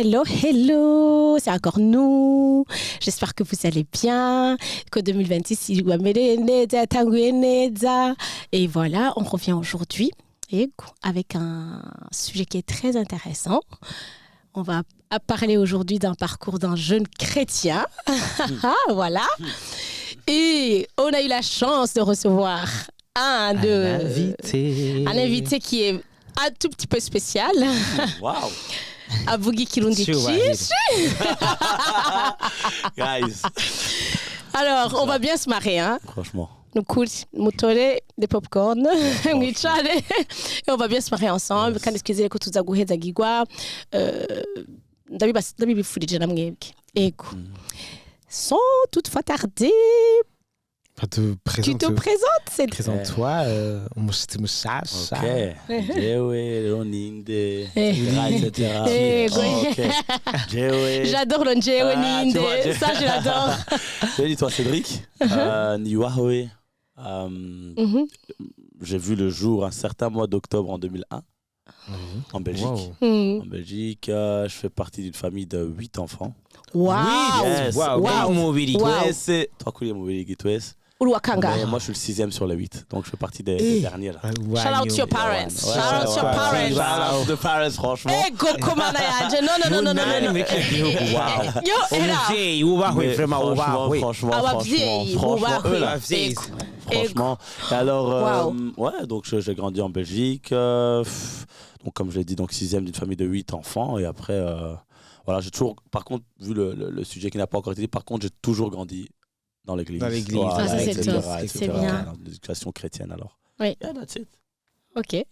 Hello, hello, c'est encore nous. J'espère que vous allez bien, que 2026, et voilà, on revient aujourd'hui avec un sujet qui est très intéressant. On va parler aujourd'hui d'un parcours d'un jeune chrétien. Voilà. Et on a eu la chance de recevoir un invité qui est un tout petit peu spécial. Wow. Abougi Kirundi Chichi. Guys. Alors, on va bien se marrer, hein? Franchement. Nous cool, motore, des popcorn, et on va bien se marrer ensemble. Quand est-ce que tu as goué d'agigua, d'abi foulidje na mwebki. Écoute, sans toutefois tarder. Tu te présentes, Présente-toi, Moussach. Ok. Jewe, Roninde, etc. J'adore le Jewe Ninde. Ça, je l'adore. Dis-toi, Cédric. Niwahoe. J'ai vu le jour un certain mois d'octobre en 2001 en Belgique. Wow. En Belgique, je fais partie d'une famille de 8 enfants. Wow. Yes. Wow. Ouais, c'est toi qui es mauvais guitoues. Uruakanga. Mais moi, je suis le 6e sur les 8, donc je fais partie des derniers là. Shout out to your parents. Ouais, Shout out to your parents. Shout out to the parents, franchement. Hey, go komana yaje. Non. Franchement. Et alors, ouais, donc j'ai grandi en Belgique. Donc, comme je l'ai dit, donc 6e d'une famille de 8 enfants. Et après, voilà, j'ai toujours, par contre, vu le sujet qui n'a pas encore été dit, par contre, j'ai toujours grandi dans l'église. Dans l'église. Voilà, Ça, c'est etc., top. etc., C'est bien. dans l'éducation chrétienne, alors. Oui. Yeah, that's it. Ok. Good.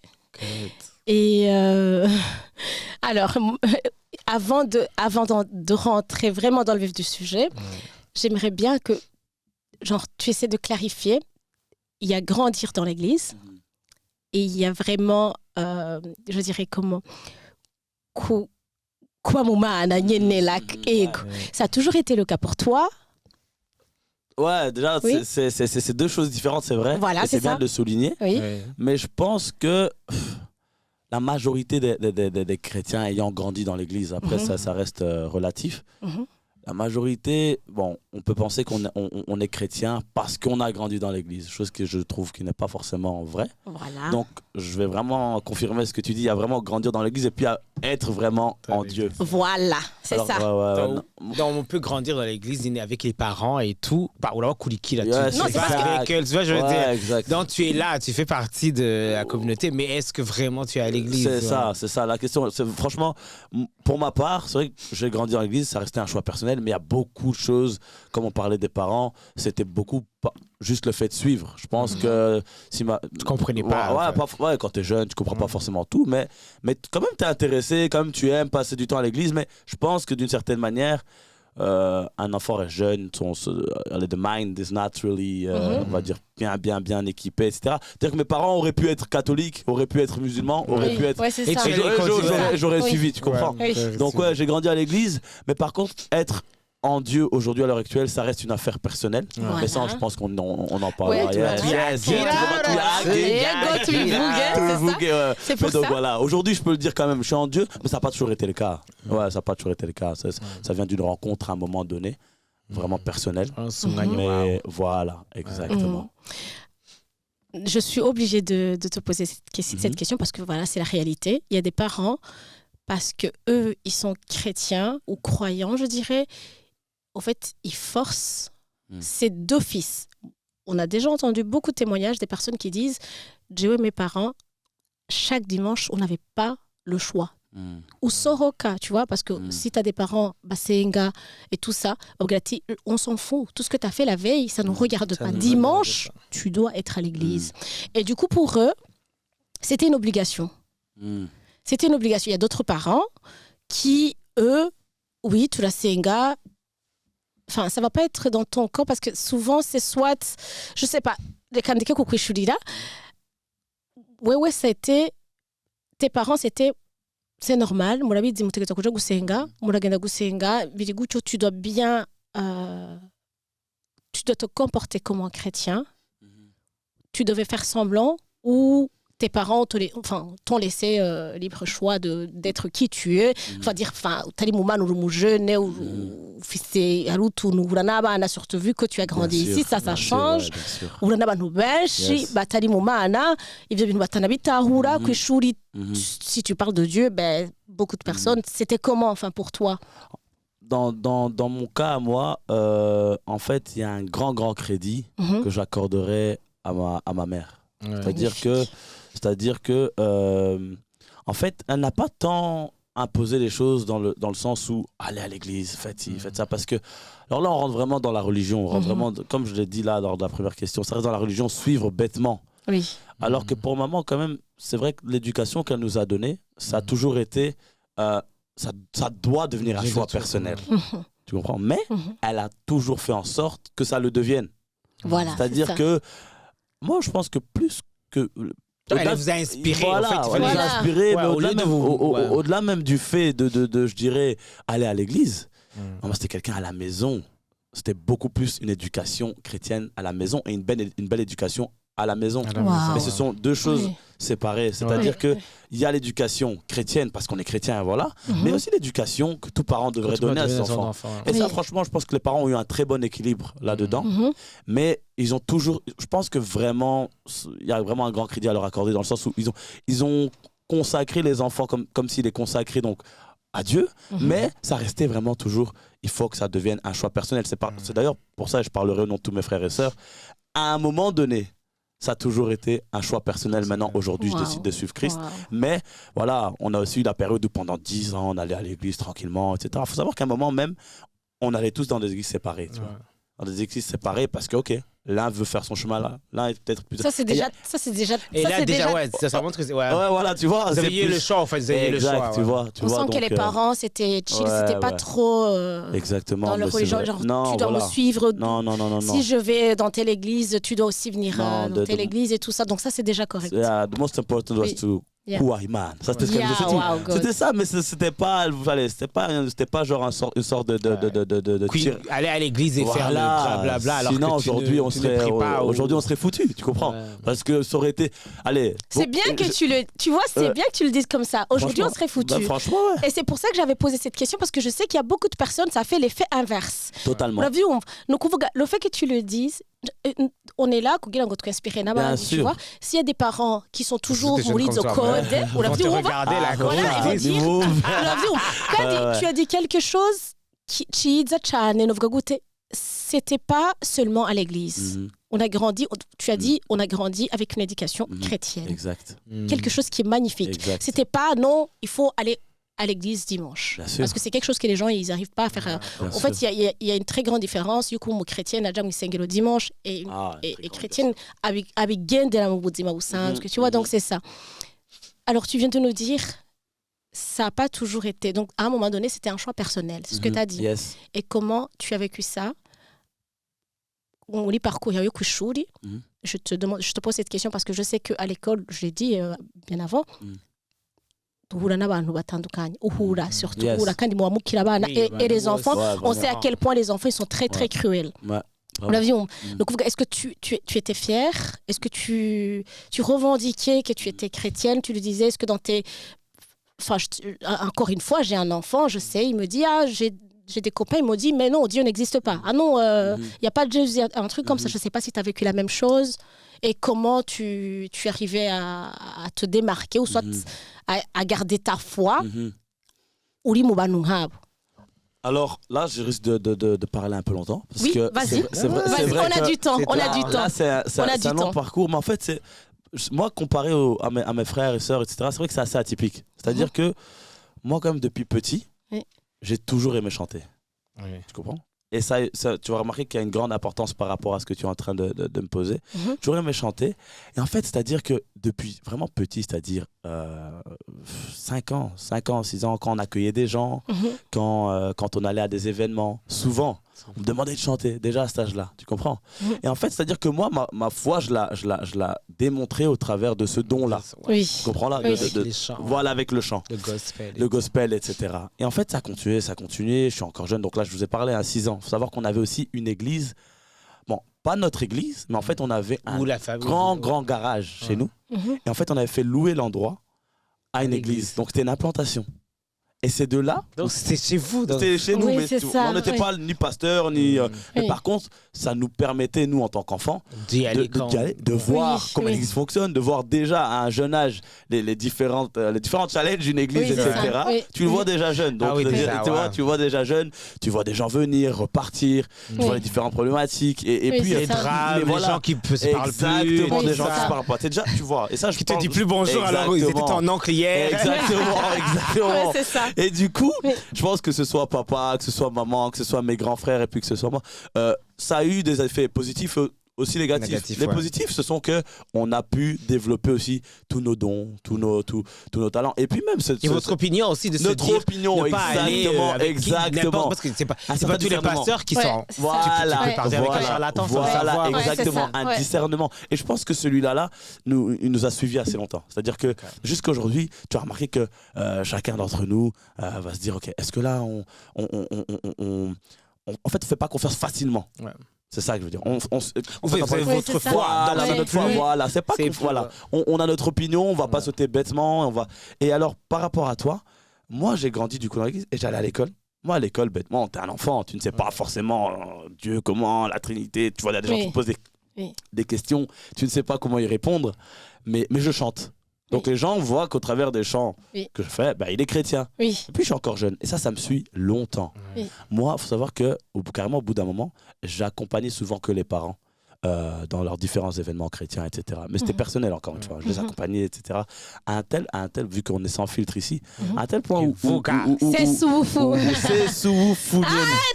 Et alors, avant de rentrer vraiment dans le vif du sujet, j'aimerais bien que, genre, tu essaies de clarifier. Il y a grandir dans l'église et il y a vraiment, je dirais comment, ça a toujours été le cas pour toi. Ouais, déjà, Oui. c'est deux choses différentes, c'est vrai. Voilà, et c'est c'est bien ça. de le souligner. Oui. Mais je pense que la majorité des chrétiens ayant grandi dans l'église, après ça reste relatif. La majorité, bon, on peut penser qu'on est chrétien parce qu'on a grandi dans l'église, chose que je trouve qui n'est pas forcément vraie. Voilà. Donc, je vais vraiment confirmer ce que tu dis, il y a vraiment grandir dans l'église et puis à être vraiment en Dieu. Voilà, c'est Alors, ça. non. Donc, on peut grandir dans l'église avec les parents et tout. Ou alors, Kouliki, là, Yeah, tu Non, c'est parce que- avec eux, tu vois, je veux Ouais, dire. exact. Donc, tu es là, tu fais partie de la communauté, mais est-ce que vraiment tu es à l'église? C'est ça. La question, franchement, pour ma part, c'est vrai que j'ai grandi dans l'église, ça restait un choix personnel, mais il y a beaucoup de choses, comme on parlait des parents, c'était beaucoup juste le fait de suivre. Je pense que si Tu comprenais pas. Ouais, quand t'es jeune, tu comprends pas forcément tout, mais quand même t'es intéressé, quand même tu aimes passer du temps à l'église, mais je pense que d'une certaine manière, un enfant est jeune, the mind is not really, on va dire, bien équipé, etc. C'est-à-dire que mes parents auraient pu être catholiques, auraient pu être musulmans, auraient pu être... Ouais, c'est Et ça. tu- J'aurais Oui. suivi, tu comprends? Oui. Donc ouais, j'ai grandi à l'église, mais par contre, être en Dieu aujourd'hui à l'heure actuelle, ça reste une affaire personnelle. Voilà. Mais ça, je pense qu'on en parlera. Ouais, tu vas- C'est pour Mais donc ça. voilà, aujourd'hui, je peux le dire quand même, je suis en Dieu, mais ça n'a pas toujours été le cas. Ouais, ça n'a pas toujours été le cas. Ça vient d'une rencontre à un moment donné, vraiment personnelle. Mais voilà, exactement. Je suis obligée de te poser cette question parce que voilà, c'est la réalité. Il y a des parents, parce que eux, ils sont chrétiens ou croyants, je dirais. En fait, ils forcent. C'est d'office. On a déjà entendu beaucoup de témoignages des personnes qui disent « J'ai eu mes parents, chaque dimanche, on n'avait pas le choix. » Ou Soroka, tu vois, parce que si tu as des parents, Basenga et tout ça, on s'en fout. Tout ce que tu as fait la veille, ça ne nous regarde pas. Dimanche, tu dois être à l'église. Et du coup, pour eux, c'était une obligation. C'était une obligation. Il y a d'autres parents qui, eux, oui, tu la Senga. Enfin, ça va pas être dans ton camp parce que souvent, c'est soit, je sais pas, les Kandeke Kukwishurira. Ouais, ça a été, tes parents, c'était, c'est normal. Murabi dit, mutegeza kuja gusenga, muragenda gusenga, biri gutyo, tu dois bien, tu dois te comporter comme un chrétien. Tu devais faire semblant ou tes parents t'ont laissé libre choix d'être qui tu es. Enfin, dire, tali mumana uri umujene, ufise hari utuntu uhura n'abana, surtout vu que tu as grandi ici, ça change. Uhura n'abantu benshi batari mumana, ivyo bintu batanabitahura ku ishuri. Si tu parles de Dieu, beaucoup de personnes, c'était comment pour toi? Dans mon cas, à moi, en fait, il y a un grand crédit que j'accorderais à ma mère. C'est-à-dire que en fait, elle n'a pas tant imposé les choses dans le sens où allez à l'église, faites ça, parce que alors là, on rentre vraiment dans la religion, on rentre vraiment, comme je l'ai dit là lors de la première question, ça reste dans la religion, suivre bêtement. Oui. Alors que pour maman, quand même, c'est vrai que l'éducation qu'elle nous a donnée, ça a toujours été, ça doit devenir un choix personnel. Tu comprends? Mais elle a toujours fait en sorte que ça le devienne. Voilà. C'est-à-dire que moi, je pense que plus que elle vous a inspiré. Voilà, elle nous a inspiré, mais au-delà même du fait de, je dirais, aller à l'église, moi, c'était quelqu'un à la maison. C'était beaucoup plus une éducation chrétienne à la maison et une belle éducation à la maison. Mais ce sont deux choses séparées. C'est-à-dire qu'il y a l'éducation chrétienne, parce qu'on est chrétien, voilà, mais aussi l'éducation que tout parent devrait donner à ses enfants. Et ça, franchement, je pense que les parents ont eu un très bon équilibre là-dedans. Mais ils ont toujours... Je pense que vraiment, il y a vraiment un grand crédit à leur accorder, dans le sens où ils ont consacré les enfants comme s'ils les consacraient donc à Dieu, mais ça restait vraiment toujours... Il faut que ça devienne un choix personnel. C'est d'ailleurs pour ça que je parlerai au nom de tous mes frères et sœurs. À un moment donné, ça a toujours été un choix personnel. Maintenant, aujourd'hui, je décide de suivre Christ. Mais voilà, on a aussi eu la période où pendant 10 ans, on allait à l'église tranquillement, etc. Il faut savoir qu'à un moment même, on allait tous dans des églises séparées. Tu vois. Dans des églises séparées parce que, ok, l'un veut faire son chemin là, l'un est peut-être plus... Ça, c'est déjà... Et là, déjà, ça montre que c'est... Ouais, voilà, tu vois. Vous aviez le choix, en fait. Vous aviez le choix. Tu vois. On sent que les parents, c'était chill, c'était pas trop... Exactement. Dans leur religion, genre, tu dois me suivre. Non. Si je vais dans telle église, tu dois aussi venir dans telle église et tout ça. Donc ça, c'est déjà correct. The most important was to... Who are you, man? Ça, c'était ce qu'elle disait. C'était ça, mais c'était pas genre une sorte de tir. Aller à l'église et faire le blablabla. Sinon, aujourd'hui, on serait foutus, tu comprends? Parce que ça aurait été. Allez. C'est bien que tu vois, c'est bien que tu le dises comme ça. Aujourd'hui, on serait foutus. Franchement, Et c'est pour ça que j'avais posé cette question, parce que je sais qu'il y a beaucoup de personnes, ça fait l'effet inverse. Totalement. Le fait que tu le dises, on est là, tu vois. S'il y a des parents qui sont toujours au code, on a dit, tu as dit quelque chose qui c'était pas seulement à l'église. On a grandi, tu as dit, on a grandi avec une éducation chrétienne. Exact. Quelque chose qui est magnifique. Exact. C'était pas, non, il faut aller à l'église dimanche. Parce que c'est quelque chose que les gens, ils n'arrivent pas à faire. En fait, il y a une très grande différence. Du coup, moi, chrétienne, le dimanche et chrétienne, avec gain de la mouboudzima ou sainte, tu vois, donc c'est ça. Alors, tu viens de nous dire, ça n'a pas toujours été. Donc, à un moment donné, c'était un choix personnel. C'est ce que tu as dit. Yes. Et comment tu as vécu ça? On lit parcours, il y a eu Kushuri. Je te pose cette question parce que je sais qu'à l'école, je l'ai dit bien avant, uhura n'abantu batandukanye surtout uhura kandi muwamukira abana et les enfants on sait à quel point les enfants ils sont très très cruels. On l'a vu. Donc est-ce que tu étais fière? Est-ce que tu revendiquais que tu étais chrétienne? Tu lui disais, est-ce que dans tes... Enfin, encore une fois, j'ai un enfant, je sais, il me dit, j'ai des copains, ils m'ont dit, mais non, Dieu n'existe pas. Ah non, il n'y a pas de Jésus, un truc comme ça. Je ne sais pas si tu as vécu la même chose et comment tu arrivais à te démarquer ou soit à garder ta foi. Alors là, je risque de parler un peu longtemps. Parce que vas-y. Vrai on a du temps. Là, c'est un long parcours, mais en fait, moi, comparé à mes frères et sœurs, etc., c'est vrai que c'est assez atypique. C'est-à-dire que moi, quand même, depuis petit, j'ai toujours aimé chanter. Tu comprends? Et ça, tu vas remarquer qu'il y a une grande importance par rapport à ce que tu es en train de me poser. J'ai toujours aimé chanter. Et en fait, c'est-à-dire que depuis vraiment petit, c'est-à-dire 5 ans, 6 ans, quand on accueillait des gens, quand on allait à des événements, souvent, on me demandait de chanter, déjà à cet âge-là, tu comprends? Et en fait, c'est-à-dire que moi, ma foi, je la démontrais au travers de ce don-là. Oui. Tu comprends là? Voilà, avec le chant. Le gospel, etc. Et en fait, ça continuait. Je suis encore jeune, donc là, je vous ai parlé à 6 ans. Il faut savoir qu'on avait aussi une église, bon, pas notre église, mais en fait, on avait un Ou la famille. grand garage chez nous. Mhm. Et en fait, on avait fait louer l'endroit à une l'église. église. Donc, c'était une implantation. Et c'est de là. Donc c'était chez vous. Donc... C'était chez nous, Oui, mais c'est ça, on n'était oui. pas ni pasteur, ni. Mais Oui. par contre, ça nous permettait, nous, en tant qu'enfants, D'y aller d'y aller, de voir Oui, comment oui. l'église fonctionne, de voir déjà à un jeune âge les différents challenges d'une église, Oui, c'est etc. ça, oui. Tu le vois déjà jeune. Donc, Ah oui, je veux dire, déjà, tu vois, ouais. tu vois déjà jeune, tu vois des gens venir, repartir, tu vois les différentes problématiques. Et Oui, puis, c'est Les ça. drames, mais les voilà. gens qui ne se parlent plus. Exactement, Oui, des c'est gens qui ça. se parlent pas. C'est déjà, tu vois. Et ça, je Qui te pense- disent plus bonjour alors ils étaient Exactement. en oncle hier. Exactement. Ouais, c'est ça. Et du coup, Oui. je pense que ce soit papa, que ce soit maman, que ce soit mes grands frères et puis que ce soit moi, ça a eu des effets positifs aussi négatifs. Négatifs, Les ouais. positifs, ce sont que on a pu développer aussi tous nos dons, tous nos talents. Et puis même Et votre opinion aussi de se notre dire opinion, ne pas aller exactement, avec qui, exactement. n'importe, parce que c'est pas certain tous les discernement. pasteurs qui Ouais, sont. c'est ça. Voilà, Tu peux partir avec un charlatan sans le voilà, savoir. Ouais, c'est exactement, ça, un ouais. discernement. Et je pense que celui-là, il nous a suivis assez longtemps. C'est-à-dire que jusqu'à aujourd'hui, tu as remarqué que chacun d'entre nous va se dire, ok, est-ce que là, en fait, on fait pas confiance facilement. Ouais. C'est ça que je veux dire. Vous avez Ouais, votre c'est ça. foi. Voilà, Ouais. notre foi, Ouais. voilà. C'est pas C'est que, fou, voilà. ouais. On a notre opinion, on va pas sauter bêtement. Et alors, par rapport à toi, moi, j'ai grandi du coup dans l'église et j'allais à l'école. Moi, à l'école, bêtement, t'es un enfant, tu ne sais pas forcément Dieu, comment, la Trinité. Tu vois, il y a des gens Oui. qui te posent Oui. des questions, tu ne sais pas comment y répondre, mais je chante. Donc Oui. les gens voient qu'au travers des chants Oui. que je fais, bah, il est chrétien. Oui. Et puis je suis encore jeune. Et ça me suit longtemps. Oui. Moi, il faut savoir que, carrément, au bout d'un moment, j'accompagnais souvent que les parents dans leurs différents événements chrétiens, etc. Mais c'était personnel, encore une fois. Je les accompagnais, etc. À un tel, vu qu'on est sans filtre ici, à un tel point où... C'est sous fou. C'est sous fou.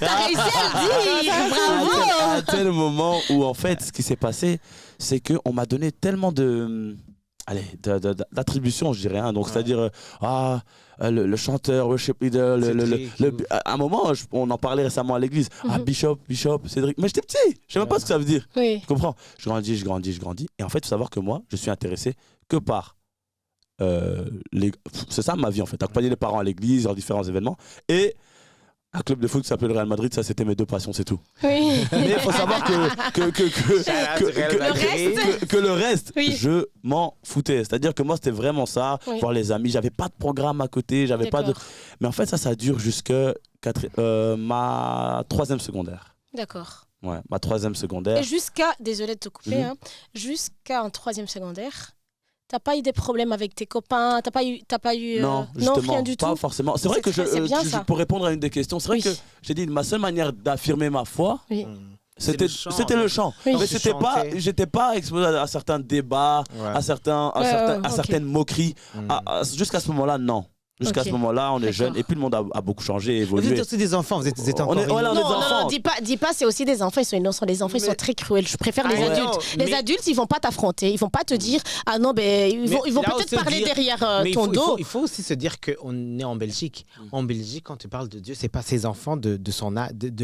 T'as réussi à le dire. Bravo. À un tel moment où, en fait, ce qui s'est passé, c'est qu'on m'a donné tellement d'attributions, je dirais. Hein. Donc, c'est-à-dire, le chanteur, worship leader, à un moment, on en parlait récemment à l'église. Ah, Bishop, Cédric. Mais j'étais petit, je sais même pas ce que ça veut dire. Oui. Tu comprends? Je grandis. Et en fait, il faut savoir que moi, je suis intéressé que par. C'est ça ma vie, en fait. Accompagner les parents à l'église, leurs différents événements. Et un club de foot qui s'appelle le Real Madrid, ça, c'était mes deux passions, c'est tout. Oui. Mais il faut savoir que le reste, Oui. je m'en foutais. C'est-à-dire que moi, c'était vraiment ça, Oui. voir les amis. J'avais pas de programme à côté, j'avais pas de. D'accord. Mais en fait, ça dure jusqu'à ma 3e secondaire. D'accord. Ouais, ma 3e secondaire. Et jusqu'à, désolée de te couper, Mhm. hein, jusqu'à en 3e secondaire, t'as pas eu des problèmes avec tes copains, t'as pas eu Non, justement, rien du pas tout. forcément. C'est vrai que C'est bien ça. pour répondre à une des questions, c'est vrai Oui. que j'ai dit ma seule manière d'affirmer ma foi, Oui. c'était le chant. Oui. Mais Tu j'étais chantais. pas exposé à certains débats, Ouais. à ok. certaines moqueries. Jusqu'à ce moment-là, non. Jusqu'à Ok. ce moment-là, on est D'accord. jeune et puis le monde a beaucoup changé, Vous évolué. êtes aussi des enfants, vous êtes On encore est- voilà, on est des Non, enfants. dis pas, c'est aussi des enfants, ils sont innocents. Les enfants, ils sont très cruels. Je préfère les Ah, adultes. non, Les mais- adultes, ils vont pas t'affronter. Ils vont pas te dire, ah non, ben, ils vont là, peut-être on se parler dit- derrière Mais ton dos. il faut aussi se dire qu'on est en Belgique. En Belgique, quand tu parles de Dieu, c'est pas ses enfants de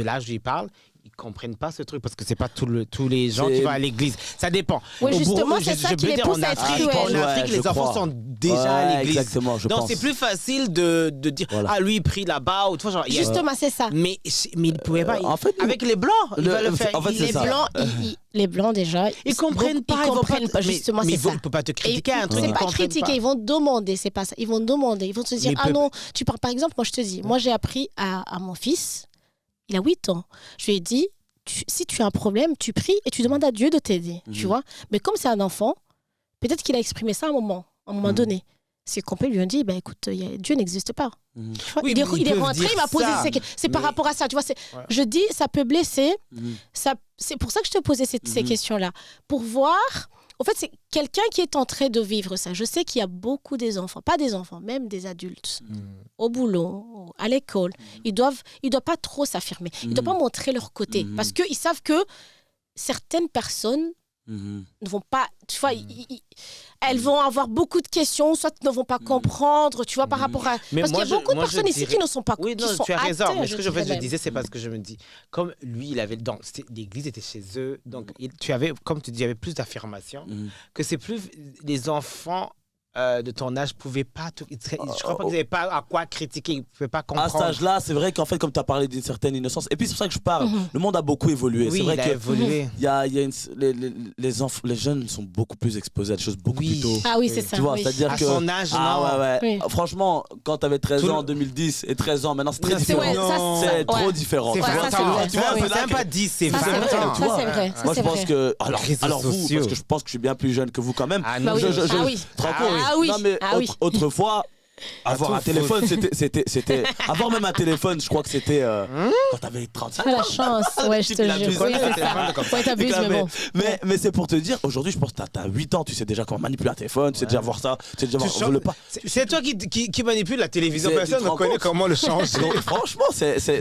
l'âge où ils parlent. Ils comprennent pas ce truc parce que c'est pas tous les gens qui vont à l'église. Ça dépend. Oui, justement, Au- c'est ça qui peux les dire, pousse en à être Afrique, cruels. en Afrique, Ouais, je les enfants crois. sont déjà à Ouais, l'église. exactement, je Donc pense. c'est plus facile de dire Voilà. ah lui il prie là-bas ou tu vois genre. il y a- Justement, c'est ça. Mais ils pouvaient pas. en fait, avec les blancs, ils le- veulent le faire. en fait, c'est Les ça. blancs, les blancs déjà, Ils comprennent pas. Ils vont comprennent pas. Justement, mais c'est ça. ils peuvent pas te Et critiquer un truc. c'est ils pas comprennent critiquer, ils vont demander, c'est pas ça. Ils vont demander, ils vont te dire, Mais ah non, tu parles par exemple, moi je te dis, moi j'ai appris à mon fils, il a 8 ans, je lui ai dit, si tu as un problème, tu pries et tu demandes à Dieu de t'aider, tu vois. Mais comme c'est un enfant, peut-être qu'il a exprimé ça à un moment donné. Ses compagnes lui ont dit, bah, écoute, Dieu n'existe pas. Tu vois, Oui, il est mais ils peuvent rentré, dire il m'a posé ça, c'est par mais- rapport à ça, tu vois. Ouais. Je dis, ça peut blesser. C'est pour ça que je te posais ces questions-là. Pour voir, en fait, c'est quelqu'un qui est en train de vivre ça. Je sais qu'il y a beaucoup des enfants, pas des enfants, même des adultes, au boulot, à l'école. Ils doivent pas trop s'affirmer. Ils ne doivent pas montrer leur côté. Parce qu'ils savent que certaines personnes ne vont pas, tu vois, elles vont avoir beaucoup de questions, soit ne vont pas comprendre, tu vois, par rapport à... Mais parce moi, qu'il y a beaucoup de moi, je personnes ici dirais- qui ne sont pas... Oui, qui non, sont tu as raison. athées, Mais ce que je dirais même. disais, c'est parce que je me dis, comme lui, il avait l'église était chez eux, donc tu avais, comme tu dis, il y avait plus d'affirmation, que c'est plus les enfants de ton âge pouvaient pas... Je crois pas qu'ils n'avaient pas à quoi critiquer, ils ne pouvaient pas comprendre. À cet âge-là, c'est vrai qu'en fait, comme tu as parlé d'une certaine innocence, et puis c'est pour ça que je parle, le monde a beaucoup évolué. Oui, c'est vrai il a que évolué. les jeunes sont beaucoup plus exposés à des choses beaucoup plus tôt. Ah oui, c'est ça. Tu vois, oui. c'est-à-dire À que... son âge, Ah ouais. Oui. Franchement, quand tu avais 13 Tout ans en le- 2010 et 13 ans, maintenant c'est très Non, différent. ouais, ça, C'est trop ouais. différent. C'est Ouais, ça, 20 c'est ans. vrai. Tu vois, Oui. c'est même pas 10, c'est Ça, 20 c'est vrai. ans. tu Ça, vois. c'est vrai. Ça, Moi, je c'est pense vrai. que... Réseaux Alors vous, sociaux. parce que je pense que je suis bien plus jeune que vous quand même. Ah Bah non, oui. Ah oui. Tu te rends compte Ah oui. Non, mais Ah oui. autrefois... Avoir tout un téléphone, c'était... Avoir même un téléphone, je crois que c'était quand t'avais 35 Ah, ans. la chance. Ouais, je te Il a jure. abusé. Oui, c'est téléphone ça. comme ça. Ouais, t'abuses, mais bon. Mais c'est pour te dire, aujourd'hui, je pense que t'as 8 ans, tu sais déjà comment manipuler un téléphone, tu sais déjà voir ça, tu sais déjà voir... Tu on veut le pas. C'est toi qui manipule la télévision. C'est- Personne tu te ne rends connaît compte comment le changer. Donc, franchement,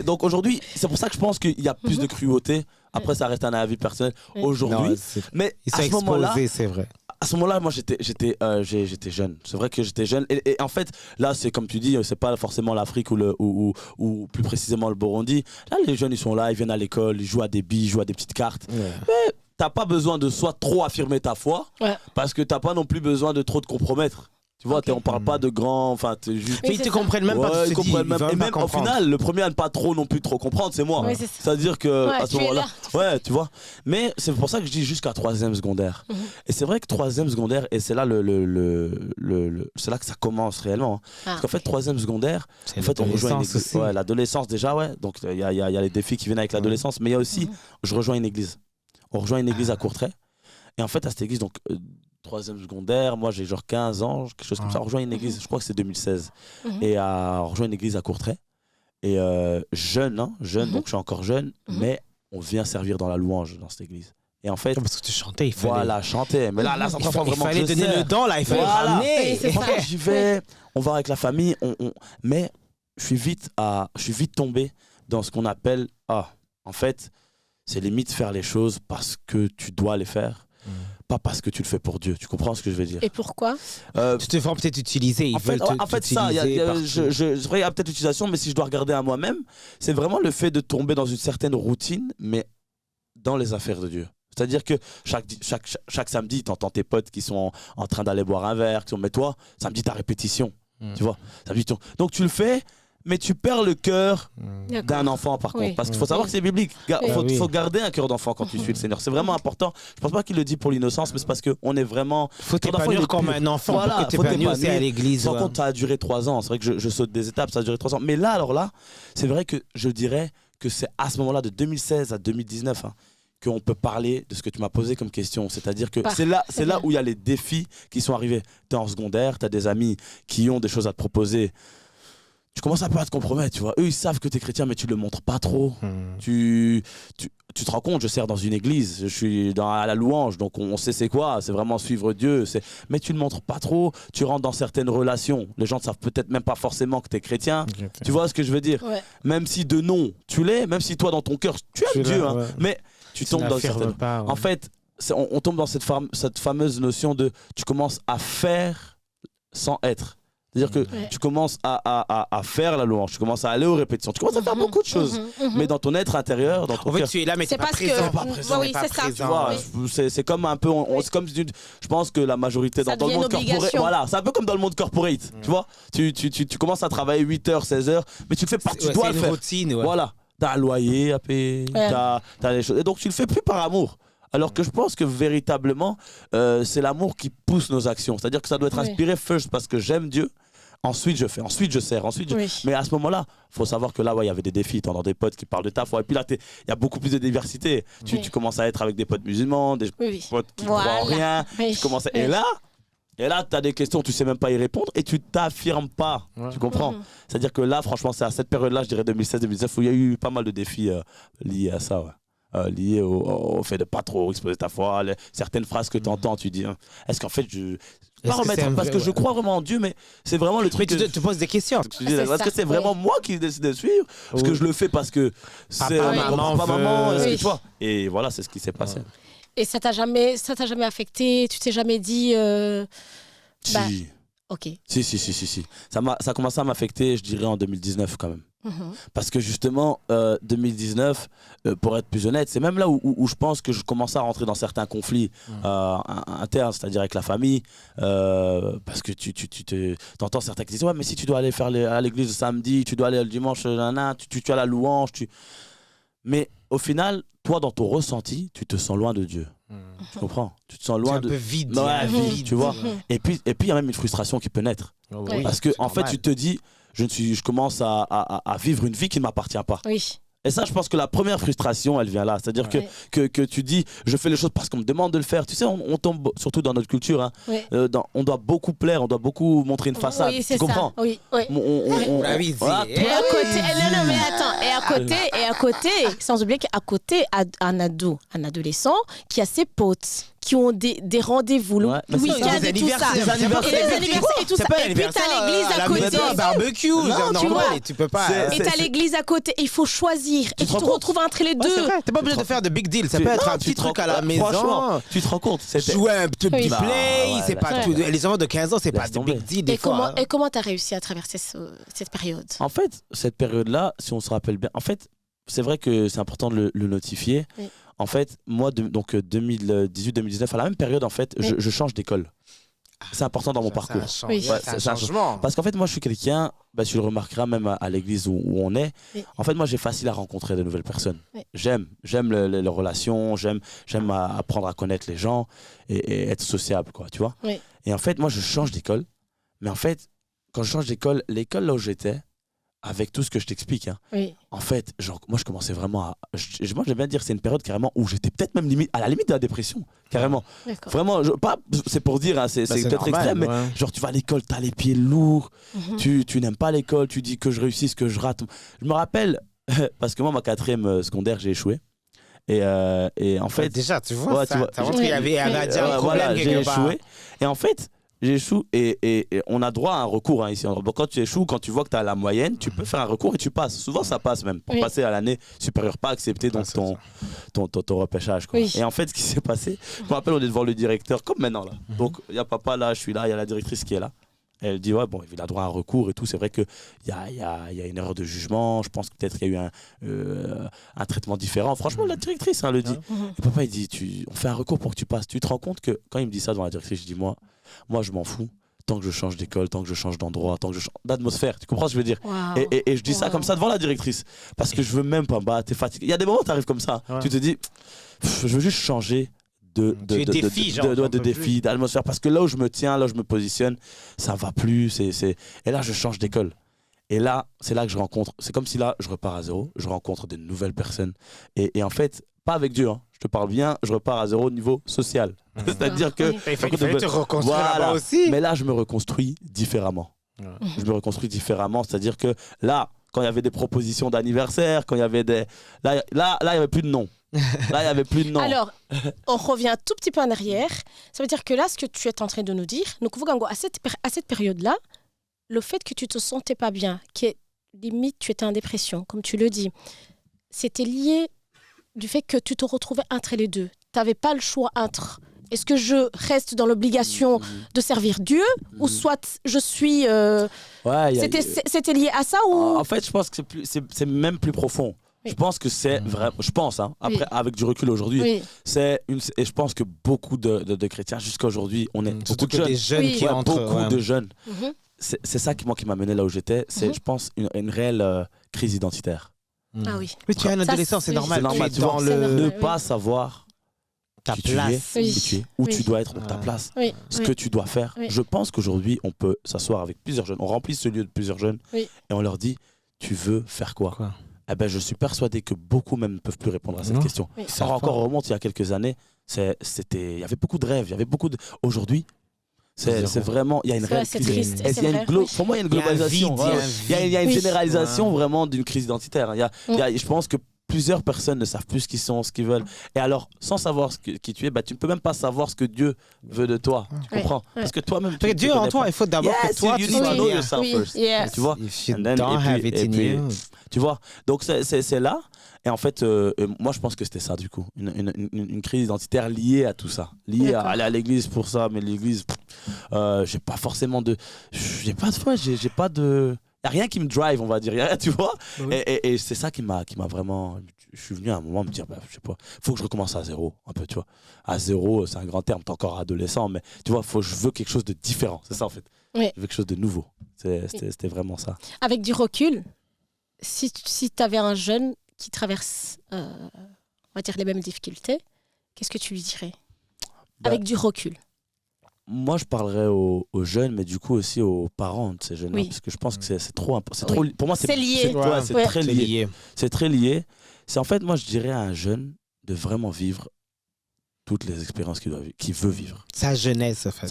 donc aujourd'hui, c'est pour ça que je pense qu'il y a plus de cruauté. Après, ça reste un avis personnel. Aujourd'hui, mais Ils à sont ce moment-là, exposés, c'est vrai. à ce moment-là, moi, j'étais jeune. C'est vrai que j'étais jeune. Et en fait, là, c'est comme tu dis, c'est pas forcément l'Afrique ou plus précisément le Burundi. Là, les jeunes, ils sont là, ils viennent à l'école, ils jouent à des billes, ils jouent à des petites cartes. Ouais. Mais t'as pas besoin de soit trop affirmer ta foi, Ouais. parce que t'as pas non plus besoin de trop te compromettre. Tu vois, Ok. on parle pas de grands. Enfin, t'es juste. Oui, Mais ils c'est te ça. comprennent même pas. Ouais, Tu ils te dis, comprennent même. ils veulent Et pas même au comprendre. final, le premier à ne pas trop non plus trop comprendre, c'est moi. Oui, c'est ça. C'est-à-dire que Ouais, à ce tu es moment-là, là. ouais, tu vois. Mais c'est pour ça que je dis jusqu'à 3e secondaire. Et c'est vrai que 3e secondaire, et c'est là c'est là que ça commence réellement. Ah, Parce qu'en fait, 3e secondaire, C'est en fait, on rejoint une l'adolescence église. aussi. Ouais, l'adolescence déjà, ouais. Donc il y a les défis qui viennent avec l'adolescence, mais il y a aussi, je rejoins une église. On rejoint une église à Courtrai. Et en fait, à cette église, donc 3e secondaire, moi j'ai genre 15 ans, quelque chose comme ça. On rejoint une église, je crois que c'est 2016. Et on rejoint une église à Courtrai. Et jeune, donc je suis encore jeune, mais on vient servir dans la louange dans cette église. Et en fait, Parce que tu chantais, il fallait. voilà, chanter. Mais là, c'est la première fois Il vraiment fallait que je donner sers. le don, là. Il fallait Voilà. ramener. Oui, c'est ça. J'y vais, on va avec la famille, mais je suis vite tombé dans ce qu'on appelle, en fait, c'est limite faire les choses parce que tu dois les faire, pas parce que tu le fais pour Dieu. Tu comprends ce que je veux dire? Et pourquoi? Tu te fais peut-être utiliser. Ils En fait, veulent en fait ça, c'est vrai, il y a peut-être l'utilisation, mais si je dois regarder à moi-même, c'est vraiment le fait de tomber dans une certaine routine, mais dans les affaires de Dieu. C'est-à-dire que chaque samedi, tu entends tes potes qui sont en train d'aller boire un verre, mais toi, samedi, ta répétition. Tu vois, donc tu le fais, mais tu perds le cœur d'un enfant par contre. Oui. Parce qu'il faut savoir que c'est biblique. Oui. Faut garder un cœur d'enfant quand tu suis le Seigneur. C'est vraiment important. Je pense pas qu'il le dit pour l'innocence, mais c'est parce qu'on est vraiment. Faut Ton enfant, il est t'épanouir comme pur. un enfant. Voilà, Pour que faut t'épanouisses aussi à t'épanouir. l'église. Par ouais. contre, ça a duré 3 ans. C'est vrai que je saute des étapes, ça a duré 3 ans. Mais là, alors là, c'est vrai que je dirais que c'est à ce moment-là, de 2016 à 2019, qu'on peut parler de ce que tu m'as posé comme question. C'est-à-dire que c'est là où il y a les défis qui sont arrivés. Tu es en secondaire, tu as des amis qui ont des choses à te proposer. Tu commences un peu à te compromettre, tu vois. Eux, ils savent que tu es chrétien, mais tu le montres pas trop. Tu te rends compte, je sers dans une église, je suis à la louange, donc on sait c'est quoi, c'est vraiment suivre Dieu. Mais tu le montres pas trop, tu rentres dans certaines relations. Les gens ne savent peut-être même pas forcément que tu es chrétien. Tu vois ce que je veux dire? Ouais. Même si de nom, tu l'es, même si toi, dans ton cœur, tu aimes Dieu, là, ouais. mais tu tombes dans certaines... Pas, ouais. En fait, on tombe dans cette fameuse notion de tu commences à faire sans être. C'est-à-dire que tu commences à faire la louange, tu commences à aller aux répétitions, tu commences à faire beaucoup de choses. Mais dans ton être intérieur, dans ton En fait, cœur, tu es là, mais C'est t'es pas parce que- présent. Pas présent. Oui, c'est ça. tu vois, c'est comme un peu, c'est comme je pense que la majorité Ça dans le devient monde une corporate, obligation. voilà, c'est un peu comme dans le monde corporate, tu vois, tu commences à travailler 8h, 16h, mais tu le fais pas, tu dois C'est le une faire. routine. ouais. Voilà, t'as un loyer à payer, t'as les choses, et donc tu le fais plus par amour. Alors que je pense que véritablement, c'est l'amour qui pousse nos actions. C'est-à-dire que ça doit être inspiré first parce que j'aime Dieu. Ensuite, je fais. Ensuite, je sers. Mais à ce moment-là, il faut savoir que là, il y avait des défis. Tu entends des potes qui parlent de ta foi. Et puis là, il y a beaucoup plus de diversité. Tu commences à être avec des potes musulmans, des potes qui ne croient en rien. Oui. Tu commences à... Et là, tu as des questions, tu sais même pas y répondre et tu t'affirmes pas. Tu comprends? C'est-à-dire que là, franchement, c'est à cette période-là, je dirais 2016-2019, où il y a eu pas mal de défis liés à ça. Liés au fait de pas trop exposer ta foi, certaines phrases que tu entends, tu dis, est-ce qu'en fait, pas remettre, parce que je crois vraiment en Dieu, mais c'est vraiment le Mais truc. tu te poses des questions. Est-ce que c'est vraiment moi qui décide de suivre? Est-ce que je le fais parce que c'est maman, est-ce que tu vois? Et voilà, c'est ce qui s'est passé. Et ça t'a jamais affecté? Tu t'es jamais dit Si. ok. Si. Ça a commencé à m'affecter, je dirais, en 2019 quand même. Parce que justement, 2019, pour être plus honnête, c'est même là où je pense que je commence à rentrer dans certains conflits internes, c'est-à-dire avec la famille. Parce que tu entends certains qui disent ouais, mais si tu dois aller faire à l'église le samedi, tu dois aller le dimanche, tu as la louange. Mais au final, toi, dans ton ressenti, tu te sens loin de Dieu. Tu comprends? Tu te sens loin de. Un peu vide. Ouais, vide, tu vois. Et puis, il y a même une frustration qui peut naître. Oui, Parce que, en fait, normal. tu te dis, je commence à vivre une vie qui ne m'appartient pas. Oui. Et ça, je pense que la première frustration, elle vient là. C'est-à-dire que tu dis, je fais les choses parce qu'on me demande de le faire. Tu sais, on tombe, surtout dans notre culture, hein, on doit beaucoup plaire, on doit beaucoup montrer une façade. Oui, tu comprends? Ça. Oui, oui. Ah oui, Voilà, c'est- Et à côté, non, mais attends, et à côté, sans oublier qu'à côté, un adolescent qui a ses potes, qui ont des rendez-vous le Ouais, mais week-end c'est et des tout ça. anniversaires. Et les anniversaires et tout ça. C'est pas Et puis l'anniversaire t'as l'église à côté. maison, un barbecue, Non, genre tu normal, vois. et tu peux pas. C'est- Et t'as l'église à côté. Et il faut choisir. Et tu te rends te compte retrouves entre les Ouais, deux. c'est vrai, t'es pas obligé de faire de big deal. Ça peut être un petit truc à la maison. Franchement, tu te rends compte? Jouer un petit play, Bah, c'est ouais, pas laisse tout. tomber. Les enfants de 15 ans, c'est pas Laisse de tomber. big deal des Et fois. comment t'as réussi à traverser cette période? En fait, cette période-là, si on se rappelle bien, en fait, c'est vrai que c'est important de le notifier. Oui. En fait, moi, donc 2018-2019, à la même période, en fait, Oui. je change d'école. C'est important dans mon parcours. Oui. C'est un changement. Parce qu'en fait, moi, je suis quelqu'un, tu le remarqueras même à l'église où on est. Oui. En fait, moi, j'ai facile à rencontrer de nouvelles personnes. Oui. J'aime les relations, j'aime apprendre à connaître les gens et être sociable, quoi, tu vois. Oui. Et en fait, moi, je change d'école. Mais en fait, quand je change d'école, l'école là où j'étais, avec tout ce que je t'explique, hein, Oui. en fait, genre, moi, je commençais vraiment à. Moi, j'aime bien dire, c'est une période carrément où j'étais peut-être même limite, à la limite de la dépression, carrément. D'accord. Vraiment, c'est pour dire, hein, c'est peut-être normal, extrême, mais ouais. genre, tu vas à l'école, t'as les pieds lourds, Mhm. tu n'aimes pas l'école, tu dis que je réussisse, que je rate. Je me rappelle, parce que moi, ma 4e secondaire, j'ai échoué. Et en fait. Déjà, tu vois, Ouais, tu vois, ça montre qu'il y avait un Oui. problème voilà, j'ai quelque part. échoué. Et en fait, j'échoue et on a droit à un recours hein, ici. Donc, quand tu échoues, quand tu vois que tu as la moyenne, tu peux faire un recours et tu passes. Souvent, ça passe même pour Oui. passer à l'année supérieure, pas accepter donc c'est ton repêchage. Quoi. Oui. Et en fait, ce qui s'est passé, je me rappelle, on est devant le directeur, comme maintenant là. Donc, il y a papa là, je suis là, il y a la directrice qui est là. Elle dit, ouais, bon, il a droit à un recours et tout. C'est vrai qu'il y a une erreur de jugement. Je pense que peut-être qu'il y a eu un traitement différent. Franchement, la directrice le dit. Mhm. Et papa, il dit, on fait un recours pour que tu passes. Tu te rends compte que quand il me dit ça devant la directrice, je dis, moi, je m'en fous. Tant que je change d'école, tant que je change d'endroit, tant que je change d'atmosphère. Tu comprends ce que je veux dire? Waouh. Et je dis ça Wow. comme ça devant la directrice. Parce que je veux même pas, t'es fatigué. Il y a des moments où tu arrives comme ça. Ouais. Tu te dis, je veux juste changer de Tu es défi, genre, j'en peux défi, plus. d'atmosphère. Parce que là où je me tiens, là où je me positionne, ça va plus. Et là, je change d'école. Et là, c'est là que je rencontre. C'est comme si là, je repars à zéro. Je rencontre de nouvelles personnes. Et en fait, pas avec Dieu. Hein. Je te parle bien, je repars à zéro au niveau social. C'est-à-dire que. Oui. Il fallait te reconstruire Voilà. là-bas aussi. Mais là, je me reconstruis différemment. Je me reconstruis différemment. C'est-à-dire que là, quand il y avait des propositions d'anniversaire, quand il y avait des. Là, il n'y avait plus de nom. Là, il n'y avait plus de nom. Alors, on revient un tout petit peu en arrière. Ça veut dire que là, ce que tu es en train de nous dire, nous à cette période-là, le fait que tu te sentais pas bien, que limite tu étais en dépression, comme tu le dis, c'était lié du fait que tu te retrouvais entre les deux. Tu n'avais pas le choix entre est-ce que je reste dans l'obligation de servir Dieu ou soit je suis... Ouais, C'était lié à ça ou... En fait, je pense que c'est même plus profond. Oui. Je pense que c'est vrai. Je pense, hein, après, Oui. avec du recul aujourd'hui, Oui. et je pense que beaucoup de chrétiens, jusqu'à aujourd'hui, on est beaucoup Surtout de que jeunes. des jeunes Oui. qui Ouais, entrent. beaucoup ouais. de jeunes. Mhm. C'est ça qui m'a mené là où j'étais. C'est, Mhm. je pense, une réelle crise identitaire. Ah oui. Mais tu es un Ça, adolescent, c'est oui. normal. C'est normal, Tu tu es vois. dans C'est le... normal. Ne oui. pas savoir ta qui tu es, place. Oui. qui tu es, où Oui. tu dois être, donc ta Ah. place, Oui. ce oui. que tu dois faire. Oui. Je pense qu'aujourd'hui, on peut s'asseoir avec plusieurs jeunes. On remplit ce lieu de plusieurs jeunes Oui. et on leur dit, tu veux faire quoi? Quoi? Eh ben, je suis persuadé que beaucoup même ne peuvent plus répondre à cette Non. question. Oui. Ça encore remonte il y a quelques années, il y avait beaucoup de rêves, il y avait beaucoup de... Aujourd'hui, c'est vraiment, il y a une C'est vrai, réelle c'est crise. triste, Et c'est il y a vrai, une oui. pour moi, il y a une Il y a un globalisation. vide, il y a Ouais, un il y a une Oui. généralisation Ouais. vraiment d'une crise identitaire. Je pense que plusieurs personnes ne savent plus ce qu'ils sont, ce qu'ils veulent. Et alors, sans savoir qui tu es, tu ne peux même pas savoir ce que Dieu veut de toi. Tu Ouais. comprends? Ouais. Parce que toi-même, tu Parce que te Dieu en connais toi, pas. il faut d'abord Yes, que toi, you tu need to sois know bien. yourself Oui. first. Yes. Tu vois? If you And then- don't et have puis- it et in puis- you. Tu vois? Donc, c'est là. Et en fait, moi, je pense que c'était ça, du coup. Une crise identitaire liée à tout ça. Liée à D'accord. aller à l'église pour ça. Mais l'église, j'ai pas forcément de... J'ai pas de foi, j'ai pas de... a rien qui me drive, on va dire, y a rien, tu vois. Oui. Et c'est ça qui m'a vraiment... Je suis venu à un moment me dire, je sais pas, faut que je recommence à zéro, un peu, tu vois. À zéro, c'est un grand terme, t'es encore adolescent, mais tu vois, je veux quelque chose de différent, c'est ça en fait. Oui. Je veux quelque chose de nouveau. C'était vraiment ça. Avec du recul, si tu avais un jeune qui traverse, on va dire, les mêmes difficultés, qu'est-ce que tu lui dirais? Avec du recul. Moi, je parlerais aux jeunes, mais du coup aussi aux parents de ces jeunes-là, parce que je pense que c'est trop important. Pour moi, c'est lié. C'est très lié. C'est très lié. C'est en fait, moi, je dirais à un jeune de vraiment vivre toutes les expériences qu'il veut vivre. Sa jeunesse, en fait.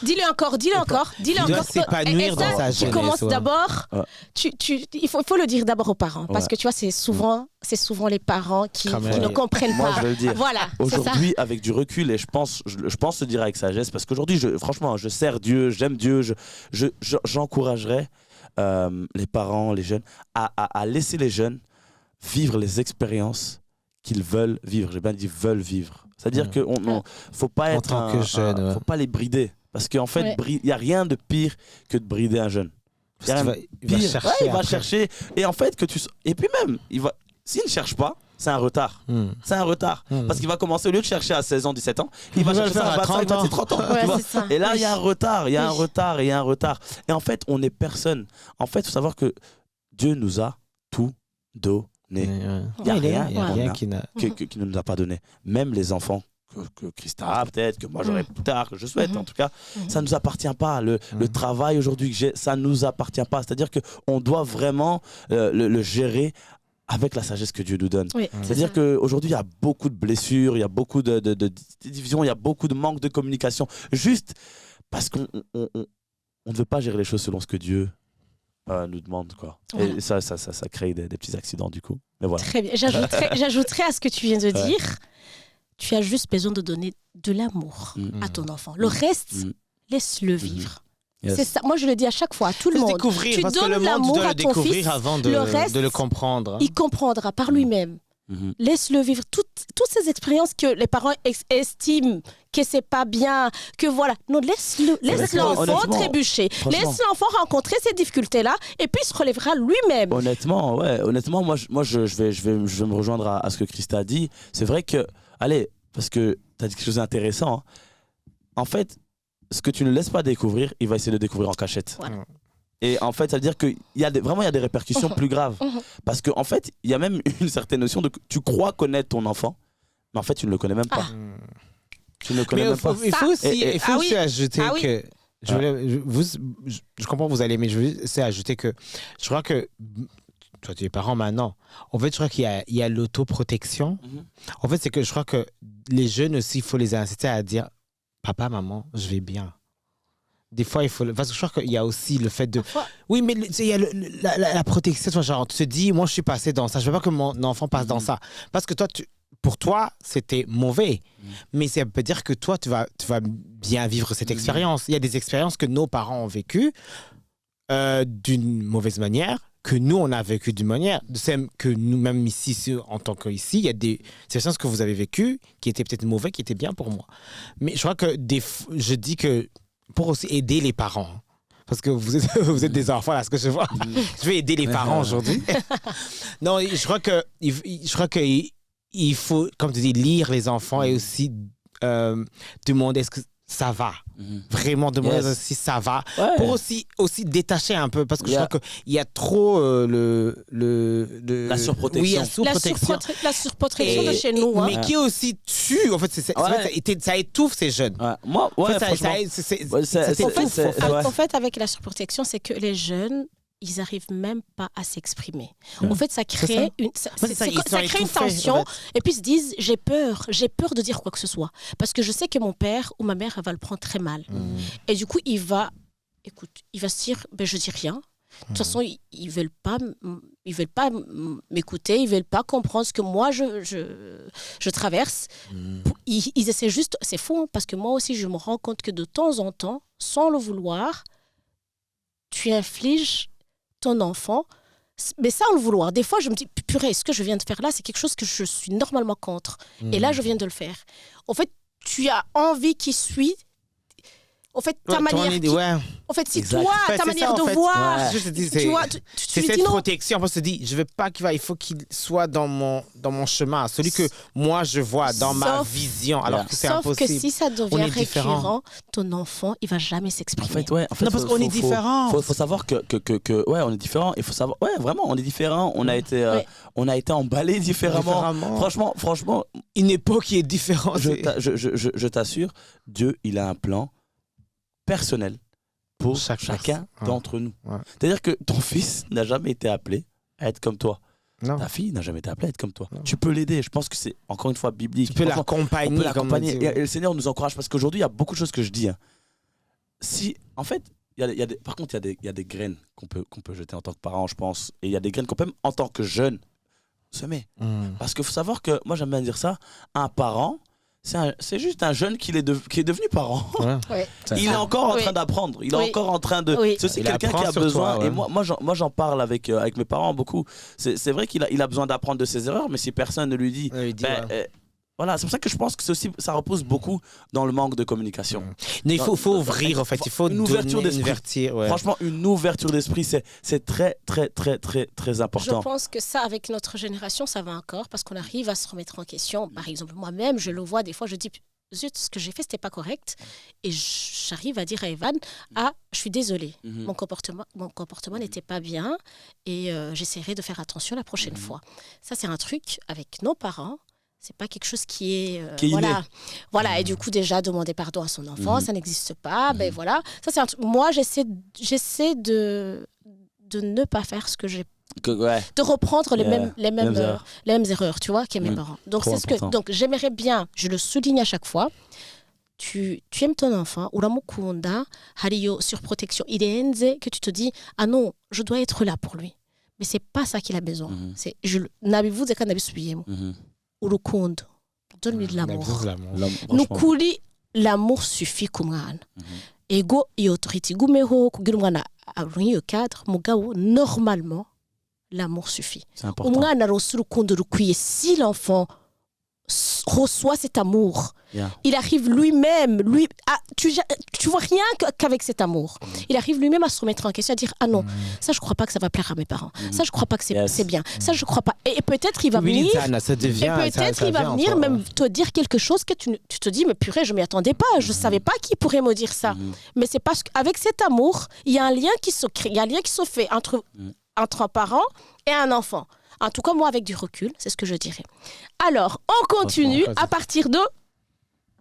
Dis-le encore. Il doit s'épanouir dans sa jeunesse. Tu commences d'abord. Il faut le dire d'abord aux parents, parce que tu vois, c'est souvent les parents qui ne comprennent pas. Moi, je veux le dire. Voilà. Aujourd'hui, avec du recul, et je pense le dire avec sagesse, parce qu'aujourd'hui, franchement, je sers Dieu, j'aime Dieu, j'encouragerais les parents, les jeunes, à laisser les jeunes vivre les expériences qu'ils veulent vivre. J'ai bien dit veulent vivre. C'est-à-dire qu'il ne faut pas être en tant que jeune, faut pas les brider. Parce qu'en fait, il n'y a rien de pire que de brider un jeune. Il va chercher. Et en fait, et puis même, s'il ne cherche pas, c'est un retard. C'est un retard. Parce qu'il va commencer, au lieu de chercher à 16 ans, 17 ans, il va chercher ça à 25 ans, 30 ans. Et là, il y a un retard. Et en fait, on n'est personne. En fait, il faut savoir que Dieu nous a tout donné. Il n'y a rien qui ne nous a pas donné. Même les enfants que Christa a peut-être, que moi j'aurai plus tard, que je souhaite en tout cas, ça ne nous appartient pas. Le travail aujourd'hui que j'ai, ça ne nous appartient pas. C'est-à-dire qu'on doit vraiment le gérer avec la sagesse que Dieu nous donne. C'est-à-dire qu'aujourd'hui, il y a beaucoup de blessures, il y a beaucoup de divisions, il y a beaucoup de manque de communication. Juste parce qu'on ne veut pas gérer les choses selon ce que Dieu nous demande, quoi. Voilà. Et ça crée des petits accidents du coup. Mais voilà. Très bien. J'ajouterais à ce que tu viens de dire, tu as juste besoin de donner de l'amour à ton enfant. Le reste, laisse-le vivre. Yes. C'est ça. Moi, je le dis à chaque fois à tout le monde. Tu donnes l'amour à ton fils, avant de le comprendre. Il comprendra par lui-même. Laisse-le vivre toutes ces expériences que les parents estiment que c'est pas bien, que voilà. Non, laisse l'enfant trébucher. Laisse l'enfant rencontrer ces difficultés-là et puis il se relèvera lui-même. Honnêtement, moi je vais me rejoindre à ce que Christa a dit. C'est vrai que, parce que tu as dit quelque chose d'intéressant. Hein. En fait, ce que tu ne laisses pas découvrir, il va essayer de découvrir en cachette. Voilà. Et en fait, ça veut dire qu'il y a des répercussions plus graves. Parce qu'en fait, il y a même une certaine notion de... Tu crois connaître ton enfant, mais en fait, tu ne le connais même pas. Tu ne le connais même pas. Il faut aussi ajouter que... Je comprends que vous allez, mais je veux aussi ajouter que... Je crois que... Toi, tu es parent maintenant. En fait, je crois qu'il y a l'autoprotection. En fait, c'est que je crois que les jeunes aussi, il faut les inciter à dire « Papa, maman, je vais bien ». Des fois, il faut... Parce que je crois qu'il y a aussi le fait de... Oui, mais il y a la protection. Genre, tu te dis, moi, je suis passé dans ça. Je veux pas que mon enfant passe dans ça. Parce que toi, pour toi, c'était mauvais. Mais ça veut dire que toi, tu vas bien vivre cette expérience. Il y a des expériences que nos parents ont vécues d'une mauvaise manière, que nous, on a vécu d'une manière. Que nous-mêmes ici, en tant qu'ici, il y a des expériences que vous avez vécues qui étaient peut-être mauvaises, qui étaient bien pour moi. Mais je crois que je dis que pour aussi aider les parents. Parce que vous êtes des enfants, là, ce que je vois. Je vais aider les parents aujourd'hui. Non, je crois qu'il faut, comme tu dis, lire les enfants et aussi demander est-ce que ça va. Vraiment demander si ça va. Pour aussi détacher un peu. Parce que je crois qu'il y a trop la surprotection. Oui, la surprotection de chez nous. Mais qui aussi tue. En fait, ça étouffe ces jeunes. Moi, en fait, avec la surprotection, c'est que les jeunes, ils n'arrivent même pas à s'exprimer. En fait, ça crée une tension. Et puis ils se disent, j'ai peur de dire quoi que ce soit. Parce que je sais que mon père ou ma mère va le prendre très mal. Et du coup, il va se dire, je dis rien. De toute façon, ils veulent pas m'écouter, ils veulent pas comprendre ce que moi je traverse. Ils essaient juste, c'est fou, hein, parce que moi aussi, je me rends compte que de temps en temps, sans le vouloir, tu infliges ton enfant, mais sans le vouloir. Des fois, je me dis, purée, ce que je viens de faire là, c'est quelque chose que je suis normalement contre. Et là, je viens de le faire. En fait, tu as envie qu'il suit En fait, ta manière... En fait, si toi, ta manière de voir... Tu vois, c'est cette protection. On se dit, je veux pas il faut qu'il soit dans mon chemin. Celui que moi, je vois dans ma vision. Alors que c'est impossible. Sauf que si ça devient récurrent, ton enfant, il va jamais s'exprimer. En fait, non, parce qu'on est différents. Faut savoir que on est différents. Il faut savoir, vraiment, on est différents. On a été emballés différemment. Franchement, une époque qui est différente. Je t'assure, Dieu, il a un plan personnel pour chacun d'entre nous. Ouais. C'est-à-dire que ton fils n'a jamais été appelé à être comme toi. Non. Ta fille n'a jamais été appelée à être comme toi. Non. Tu peux l'aider. Je pense que c'est encore une fois biblique. Tu peux l'accompagner. Et le Seigneur nous encourage parce qu'aujourd'hui, il y a beaucoup de choses que je dis. En fait, par contre, il y a des graines qu'on peut jeter en tant que parent, je pense. Et il y a des graines qu'on peut, en tant que jeune, semer. Parce qu'il faut savoir que, moi j'aime bien dire ça, un parent, c'est juste un jeune qui est devenu parent. Ouais, il est encore en train d'apprendre. Il est encore en train de... C'est aussi quelqu'un qui a besoin... Et moi j'en parle avec mes parents beaucoup. C'est vrai qu'il a besoin d'apprendre de ses erreurs, mais si personne ne lui dit... Voilà, c'est pour ça que je pense que ça repose beaucoup dans le manque de communication. Mais il faut ouvrir, en fait. Il faut une ouverture d'esprit. Franchement, une ouverture d'esprit, c'est très, très, très, très, très important. Je pense que ça, avec notre génération, ça va encore parce qu'on arrive à se remettre en question. Par exemple, moi-même, je le vois des fois, je dis, zut, ce que j'ai fait, c'était pas correct. Et j'arrive à dire à Evan, je suis désolée, mon comportement n'était pas bien et j'essaierai de faire attention la prochaine fois. Ça, c'est un truc avec nos parents. C'est pas quelque chose qui est voilà. Et du coup déjà demander pardon à son enfant, ça n'existe pas. Ben voilà, ça c'est un truc. Moi j'essaie de ne pas faire ce que j'ai de reprendre les mêmes erreurs, tu vois, qu'est mes parents. Donc c'est important. Donc j'aimerais bien, je le souligne à chaque fois. Tu aimes ton enfant, uramukunda, hariyo surprotection irenze, que tu te dis non, je dois être là pour lui. Mais c'est pas ça qu'il a besoin. C'est nabivuze kandi nabisubiyemo. Urukundo, donne-lui de l'amour. Nukuri, l'amour suffit ku mwana. Ego iyo autorité gumeho kugira umwana aronke iyo cadre mugabo normalement l'amour suffit. C'est important. Umwana aronse urukundo rukwiye si l'enfant reçoit cet amour. Il arrive lui-même, tu vois rien qu'avec cet amour. Il arrive lui-même à se remettre en question, à dire non, ça je crois pas que ça va plaire à mes parents. Ça je crois pas que c'est bien. Ça je crois pas. Et peut-être il va venir. Il va venir même te dire quelque chose que tu te dis mais purée, je m'y attendais pas. Je savais pas qu'il pourrait me dire ça. Mais c'est parce qu'avec cet amour, il y a un lien qui se crée, il y a un lien qui se fait entre un parent et un enfant. En tout cas, moi, avec du recul, c'est ce que je dirais. Alors, on continue à partir de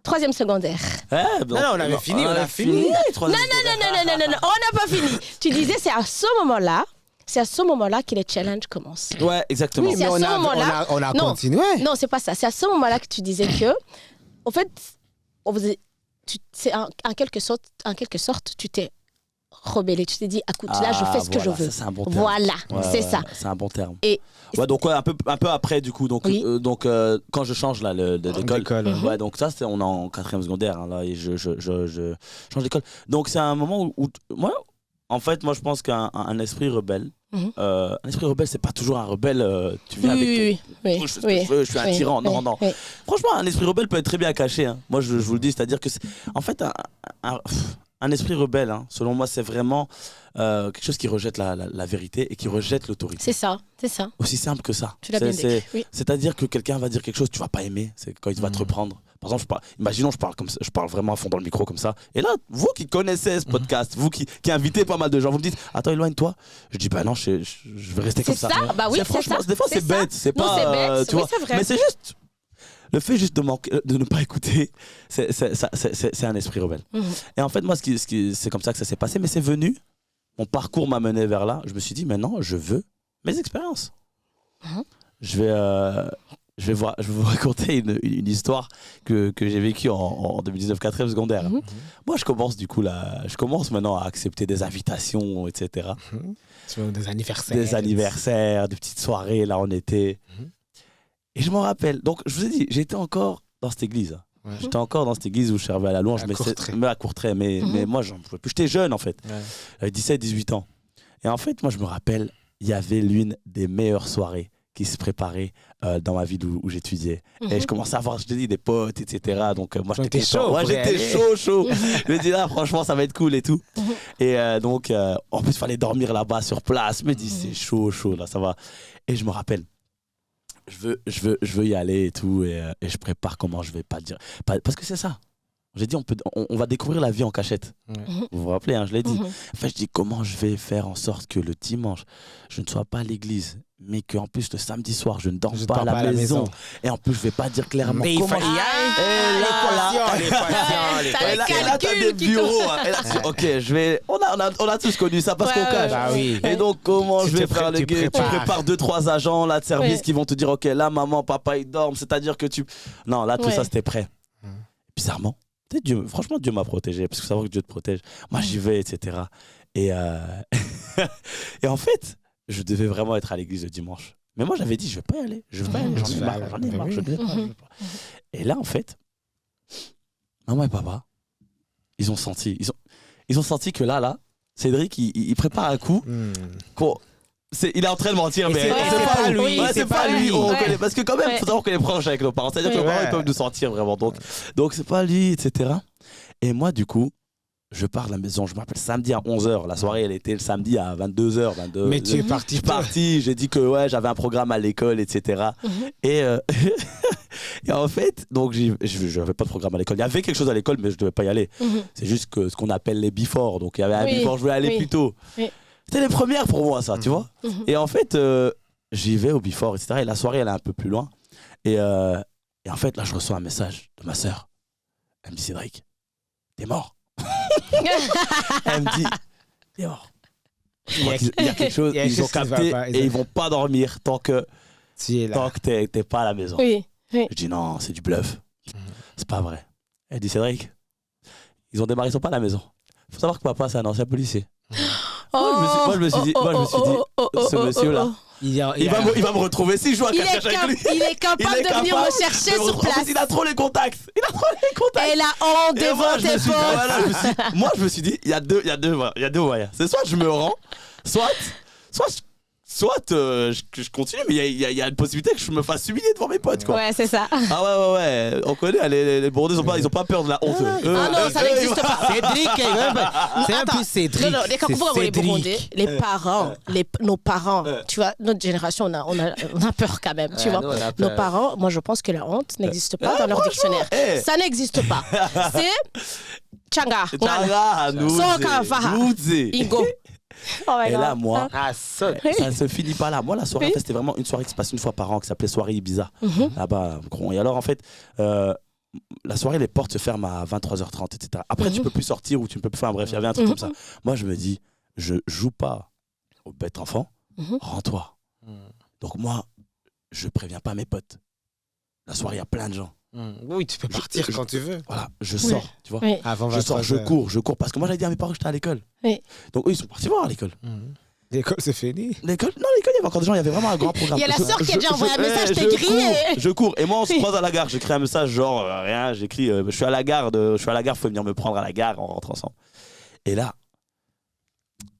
3e secondaire. Non, on avait fini. Non, on n'a pas fini. Tu disais, c'est à ce moment-là que les challenges commencent. Ouais, exactement. Oui, mais on a continué. Non, c'est pas ça. C'est à ce moment-là que tu disais que, en fait, en quelque sorte, tu t'es rebellé, tu t'es dit écoute là je fais ce que je veux. Ça, c'est un bon terme. C'est ça. C'est un bon terme. Et donc un peu après du coup donc quand je change là d'école. Donc ça on est en 4e secondaire là et je change d'école. Donc c'est un moment où moi en fait moi je pense qu'un esprit rebelle un esprit rebelle c'est pas toujours un rebelle tu viens avec je suis un tyran. Non. Franchement un esprit rebelle peut être très bien caché hein. Moi je vous le dis, c'est-à-dire que en fait un esprit rebelle, hein, selon moi, c'est vraiment quelque chose qui rejette la vérité et qui rejette l'autorité. C'est ça. Aussi simple que ça. Tu l'as bien dit. Oui. C'est-à-dire que quelqu'un va dire quelque chose que tu vas pas aimer, c'est quand il va te reprendre. Par exemple, imaginons, je parle vraiment à fond dans le micro comme ça. Et là, vous qui connaissez ce podcast, vous qui invitez pas mal de gens, vous me dites, attends, éloigne-toi. Je dis, non, je vais rester comme ça. C'est ça. Bah oui, c'est ça. Des fois, c'est bête. C'est pas. Tu vois, c'est vrai. Mais c'est juste. Le fait juste de ne pas écouter, c'est un esprit rebelle. Et en fait, moi, c'est comme ça que ça s'est passé. Mais c'est venu, mon parcours m'a mené vers là. Je me suis dit, maintenant, je veux mes expériences. Je vais vous raconter une histoire que j'ai vécue en 2019, 4e secondaire. Moi, je commence maintenant à accepter des invitations, etc. Des anniversaires, des petites soirées, là, en été. Et je m'en rappelle. Donc, je vous ai dit, j'étais encore dans cette église. J'étais encore dans cette église où je servais à la louange, à Courtrai. Mais moi, j'en pouvais plus. J'étais jeune, en fait. J'avais 17, 18 ans. Et en fait, moi, je me rappelle, il y avait l'une des meilleures soirées qui se préparaient dans ma ville où j'étudiais. Et je commençais à avoir, je te dis, des potes, etc. Donc moi, j'étais chaud. Ouais, j'étais chaud. Je me dis là, franchement, ça va être cool et tout. Et donc, en plus, il fallait dormir là-bas sur place. Je me dis, c'est chaud, là, ça va. Et je me rappelle, je veux y aller et tout. Et je prépare comment je vais pas dire. Parce que c'est ça. J'ai dit, on va découvrir la vie en cachette. Vous vous rappelez, hein, je l'ai dit. Enfin, je dis, comment je vais faire en sorte que le dimanche, je ne sois pas à l'église, mais qu'en plus, le samedi soir, je ne dors pas à la maison. Et en plus, je ne vais pas dire clairement mais comment... les Et là, t'as des bureaux. Et là, ok, on a tous connu ça parce qu'on cache. Bah oui. Et donc, comment je vais faire le gars? Tu prépares 2-3 agents là, de service qui vont te dire, ok, là, maman, papa, ils dorment. C'est-à-dire que tu... Non, là, tout ça, c'était prêt. Bizarrement. Dieu, franchement, Dieu m'a protégé, parce que savoir que Dieu te protège. Moi, j'y vais, etc. Et en fait, je devais vraiment être à l'église le dimanche. Mais moi, j'avais dit, je vais pas y aller. J'en ai marre. Je vais pas. Et là, en fait, maman et papa, ils ont senti que là, Cédric, il prépare un coup. Il est en train de mentir, mais c'est pas lui. C'est pas lui. Parce que quand même, il faut savoir qu'on est proche avec nos parents. C'est-à-dire que nos parents, ils peuvent nous sentir vraiment. Donc c'est pas lui, etc. Et moi, du coup, je pars de la maison. Je me rappelle samedi à 11h. La soirée, elle était le samedi à 22h. Mais tu es parti. Je suis parti. J'ai dit que j'avais un programme à l'école, etc. Et en fait, donc, je n'avais pas de programme à l'école. Il y avait quelque chose à l'école, mais je ne devais pas y aller. C'est juste que ce qu'on appelle les before. Donc il y avait un before, je voulais aller plus tôt. C'était les premières pour moi, ça, tu vois. Et en fait, j'y vais au before, etc. Et la soirée, elle est un peu plus loin. Et en fait, là, je reçois un message de ma sœur. Elle me dit, Cédric, t'es mort. Elle me dit, t'es mort. Il y a quelque chose, ils ont capté et ils vont pas dormir tant que t'es pas à la maison. Je dis, non, c'est du bluff. C'est pas vrai. Elle dit, Cédric, ils sont pas à la maison. Faut savoir que papa, c'est un ancien policier. Moi, je me suis dit, ce monsieur-là, il va me retrouver si je joue à cache-cache avec lui. Il est capable de venir me chercher sur place. Il a trop les contacts. Et la honte devant tes potes. Moi, je me suis dit, il y a deux moyens. C'est soit je me rends, soit je continue, mais il y a une possibilité que je me fasse humilier devant mes potes, quoi. Ouais, c'est ça. Ah ouais. On connaît, les Burundais, ils ont pas peur de la honte. Non, ça n'existe pas. Cédric, c'est un peu Cédric. Non, quand on voit les Burundais, les parents, nos parents, tu vois, notre génération, on a peur quand même, tu vois. Nos parents, moi, je pense que la honte n'existe pas dans leur dictionnaire. Ça n'existe pas. C'est Tchanga, Soka, Faha, Ingo. Et là, moi, ça ne se finit pas là. Moi, la soirée, en fait, c'était vraiment une soirée qui se passe une fois par an, qui s'appelait Soirée Ibiza, là-bas. Et alors, en fait, la soirée, les portes se ferment à 23h30, etc. Après, tu peux plus sortir ou tu ne peux plus faire. Bref, il y avait un truc comme ça. Moi, je me dis, je joue pas au bête enfant, rends-toi. Donc, moi, je préviens pas mes potes. La soirée, il y a plein de gens. Oui, tu peux partir quand tu veux. Voilà, je sors, tu vois. Avant je sors, je cours. Parce que moi, j'avais dit à mes parents que j'étais à l'école. Donc, eux, ils sont partis voir à l'école. L'école, c'est fini. L'école, il y avait encore des gens, il y avait vraiment un grand programme. Il y a la sœur qui a déjà envoyé un message, t'es grillé. Je cours. Et moi, on se croise à la gare. J'écris un message, genre, rien. J'écris, je suis à la gare, faut venir me prendre à la gare, on rentre ensemble. Et là,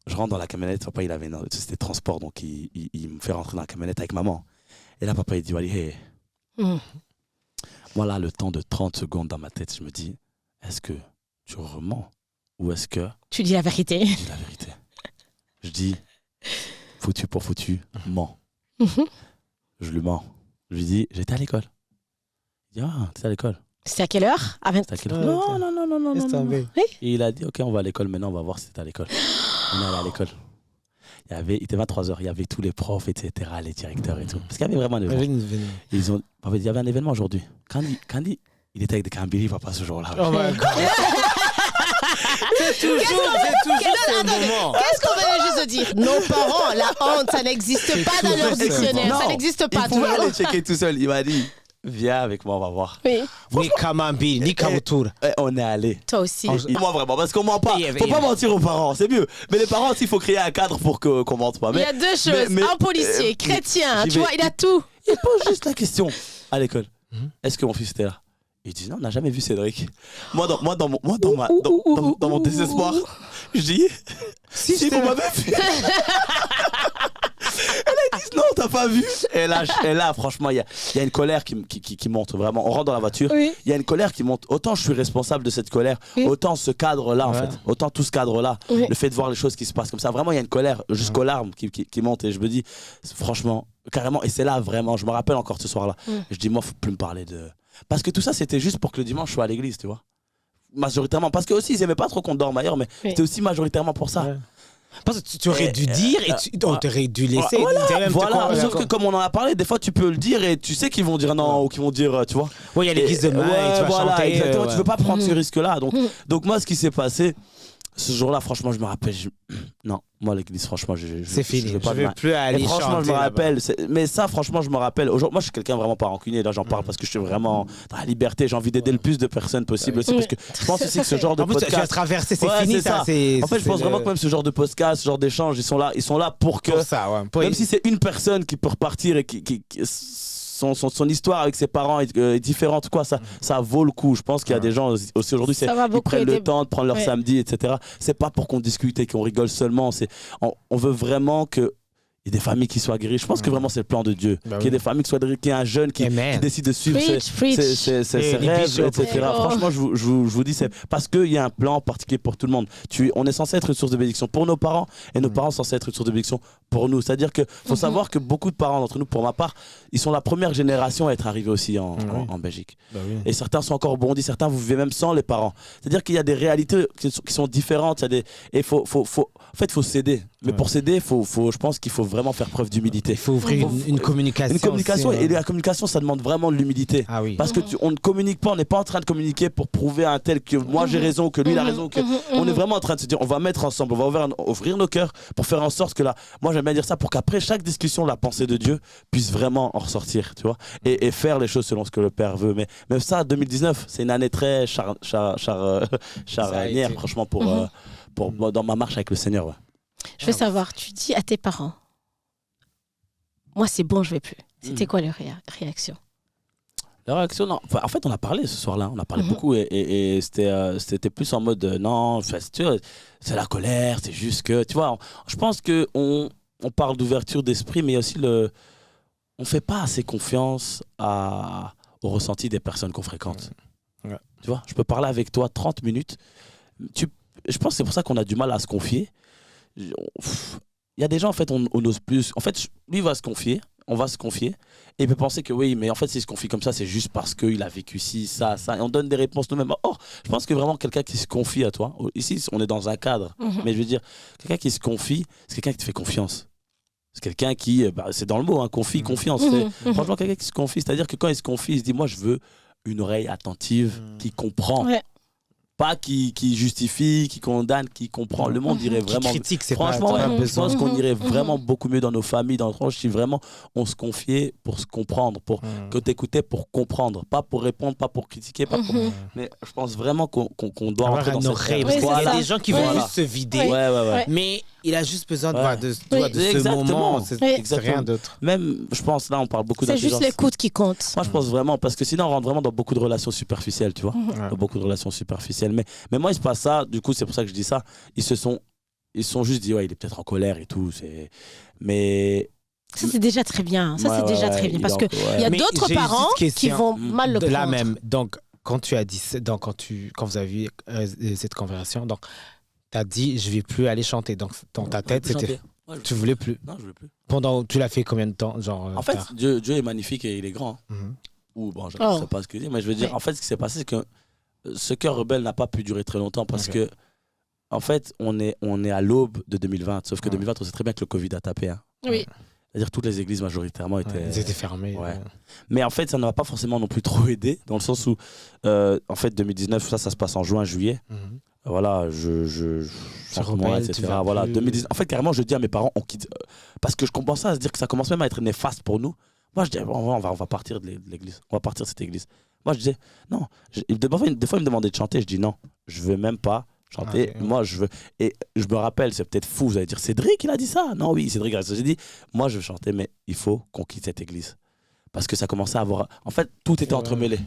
je rentre dans la camionnette. Papa, il avait une société de transport, donc il me fait rentrer dans la camionnette avec maman. Et là, papa, il dit, allez, moi, là, le temps de 30 secondes dans ma tête, je me dis, est-ce que tu remens ou est-ce que... Tu dis la vérité. Je dis la vérité. Je dis, foutu pour foutu, mens. Je lui mens. Je lui dis, j'étais à l'école. Il dit, t'étais à l'école. C'était à quelle heure? C'était à quelle heure? Non. Oui. Et il a dit, ok, on va à l'école maintenant, on va voir si c'était à l'école. On est allé à l'école. Il était 23h, il y avait tous les profs, etc., les directeurs et tout. Parce qu'il y avait vraiment un événement. Il y avait un événement aujourd'hui. Candy, il était avec des Kambili, papa, ce jour-là. Oh my God. C'est toujours ce moment. Qu'est-ce qu'on venait juste de dire? Nos parents, la honte, ça n'existe pas dans leur dictionnaire. Ça n'existe pas. Il pouvait aller checker tout seul. Il m'a dit, viens avec moi, on va voir. Ni Kamambi, ni Kamutura. On est allé. Toi aussi. Moi, vraiment, parce qu'on ment pas. Faut pas mentir aux parents, c'est mieux. Mais les parents aussi, il faut créer un cadre pour qu'on mente pas. Il y a deux choses. Un policier, chrétien, tu vois, il a tout. Il pose juste la question à l'école. Est-ce que mon fils était là? Il dit non, on n'a jamais vu Cédric. Moi, dans mon désespoir, je dis si vous m'avez vu. Elle a l'église, non, t'as pas vu. Et là franchement, il y a une colère qui monte vraiment. On rentre dans la voiture, il y a une colère qui monte. Autant je suis responsable de cette colère, autant ce cadre-là, en fait. Autant tout ce cadre-là, le fait de voir les choses qui se passent comme ça. Vraiment, il y a une colère jusqu'aux larmes qui monte. Et je me dis, franchement, carrément, et c'est là vraiment, je me rappelle encore ce soir-là. Je dis, moi, faut plus me parler de. Parce que tout ça, c'était juste pour que le dimanche, je sois à l'église, tu vois. Majoritairement. Parce que aussi, ils aimaient pas trop qu'on dorme ailleurs, mais c'était aussi majoritairement pour ça. Parce que tu aurais dû dire et on t'aurait dû laisser. Voilà. Sauf que comme on en a parlé, des fois tu peux le dire et tu sais qu'ils vont dire non ou qu'ils vont dire, tu vois. Oui, il y a l'église demain et tu vas chanter. Exactement, tu veux pas prendre ce risque-là. Donc moi, ce qui s'est passé, ce jour-là, franchement, je me rappelle. Non, moi, l'église, franchement, c'est fini. Je veux plus aller chanter. Franchement, je me rappelle. Mais ça, franchement, je me rappelle. Aujourd'hui, moi, je suis quelqu'un vraiment pas rancunier. Là, j'en parle parce que je suis vraiment dans la liberté. J'ai envie d'aider le plus de personnes possible aussi. Parce que je pense aussi que ce genre de podcast. Tu as traversé, c'est fini. Ça. En fait, je pense vraiment que même ce genre de podcast, ce genre d'échange, ils sont là pour que. Même si c'est une personne qui peut repartir et qui son histoire avec ses parents est différente, quoi, ça vaut le coup. Je pense qu'il y a des gens aussi aujourd'hui, ils prennent le temps de prendre leur samedi, etc. C'est pas pour qu'on discute et qu'on rigole seulement. On veut vraiment que il y a des familles qui soient guéries. Je pense que vraiment c'est le plan de Dieu. Qu'il y ait des familles qui soient guéries, qu'il y ait un jeune qui décide de suivre ses rêves, etc. Franchement, je vous dis, c'est parce qu'il y a un plan particulier pour tout le monde. On est censé être une source de bénédiction pour nos parents et nos parents sont censés être une source de bénédiction pour nous. C'est-à-dire qu'il faut savoir que beaucoup de parents d'entre nous, pour ma part, ils sont la première génération à être arrivés aussi en Belgique. Et certains sont encore bondis, certains vous vivez même sans les parents. C'est-à-dire qu'il y a des réalités qui sont différentes. Et en fait, il faut s'aider. Mais pour s'aider, je pense qu'il faut vraiment faire preuve d'humilité. Il faut ouvrir une communication. Une communication, et la communication, ça demande vraiment de l'humilité. Ah oui. Parce que on ne communique pas, on n'est pas en train de communiquer pour prouver à un tel que moi j'ai raison, que lui il a raison. On est vraiment en train de se dire, on va mettre ensemble, on va ouvrir nos cœurs pour faire en sorte que moi j'aime bien dire ça, pour qu'après chaque discussion, la pensée de Dieu puisse vraiment en ressortir, tu vois, et faire les choses selon ce que le Père veut. Mais ça, 2019, c'est une année très charnière, franchement, pour dans ma marche avec le Seigneur. Ouais. Je veux savoir, tu dis à tes parents, moi c'est bon, je vais plus. C'était quoi leur réaction? La réaction, non. Enfin, en fait, on a parlé ce soir-là, on a parlé beaucoup et c'était plus en mode non, c'est la colère, c'est juste que, tu vois, je pense qu'on parle d'ouverture d'esprit, mais aussi on ne fait pas assez confiance au ressenti des personnes qu'on fréquente. Ouais. Tu vois, je peux parler avec toi 30 minutes. Je pense que c'est pour ça qu'on a du mal à se confier. Il y a des gens, en fait, on n'ose plus. En fait, lui va se confier, on va se confier, et il peut penser que oui, mais en fait, s'il se confie comme ça, c'est juste parce qu'il a vécu ci, ça, et on donne des réponses nous-mêmes. Or, je pense que vraiment quelqu'un qui se confie à toi, ici, on est dans un cadre, mais je veux dire, quelqu'un qui se confie, c'est quelqu'un qui te fait confiance. C'est quelqu'un qui, c'est dans le mot, confiance. Franchement, quelqu'un qui se confie, c'est-à-dire que quand il se confie, il se dit, moi, je veux une oreille attentive qui comprend. Ouais. Pas qui justifie, qui condamne, qui comprend. Le monde irait vraiment. Qui critique, c'est franchement, je pense qu'on irait vraiment beaucoup mieux dans nos familles, dans notre tranche, si vraiment on se confiait pour se comprendre, pour que t'écoutais pour comprendre, pas pour répondre, pas pour critiquer, pas pour... Mais je pense vraiment qu'on doit rentrer dans cette règle. Il y a des gens qui vont juste se vider, mais il a juste besoin de ce moment. C'est rien d'autre. Même, je pense, là, on parle beaucoup d'intelligence. C'est juste l'écoute qui compte. Moi, je pense vraiment, parce que sinon, on rentre vraiment dans beaucoup de relations superficielles, tu vois. Dans beaucoup de relations superficielles. Mais moi, il se passe ça, du coup, c'est pour ça que je dis ça. Ils se sont juste dit, ouais, il est peut-être en colère et tout. Mais. Ça, c'est déjà très bien. Ça, c'est déjà très bien. Parce qu'il y a d'autres parents qui vont mal le prendre. Là même, donc, quand tu as dit, quand vous avez eu cette conversation, donc, tu as dit, je ne vais plus aller chanter. Donc, dans ta tête, c'était. Ouais, tu voulais plus. Non, je voulais plus. Tu l'as fait combien de temps, genre, en fait, Dieu est magnifique et il est grand. Ou bon, je ne sais pas ce que je dis, mais je veux dire, en fait, ce qui s'est passé, c'est que ce cœur rebelle n'a pas pu durer très longtemps parce que, en fait, on est à l'aube de 2020. Sauf que 2020, on sait très bien que le Covid a tapé. Hein. Oui. C'est-à-dire toutes les églises majoritairement étaient fermées. Ouais. Mais en fait, ça ne m'a pas forcément non plus trop aidé, dans le sens où, en fait, 2019, ça se passe en juin, juillet. Voilà, je moi, etc. Voilà, 2019. En fait, carrément, je dis à mes parents, on quitte. Parce que je commençais à se dire que ça commence même à être néfaste pour nous. Moi, je dis, on va partir de l'église. On va partir de cette église. Moi, je disais, non. Des fois, ils me demandaient de chanter. Je dis, non, je veux même pas chanter. Moi, je veux. Et je me rappelle, c'est peut-être fou, vous allez dire, Cédric, il a dit ça. Non, oui, Cédric a dit ça. J'ai dit, moi, je veux chanter, mais il faut qu'on quitte cette église. Parce que ça commençait à avoir. En fait, tout était entremêlé.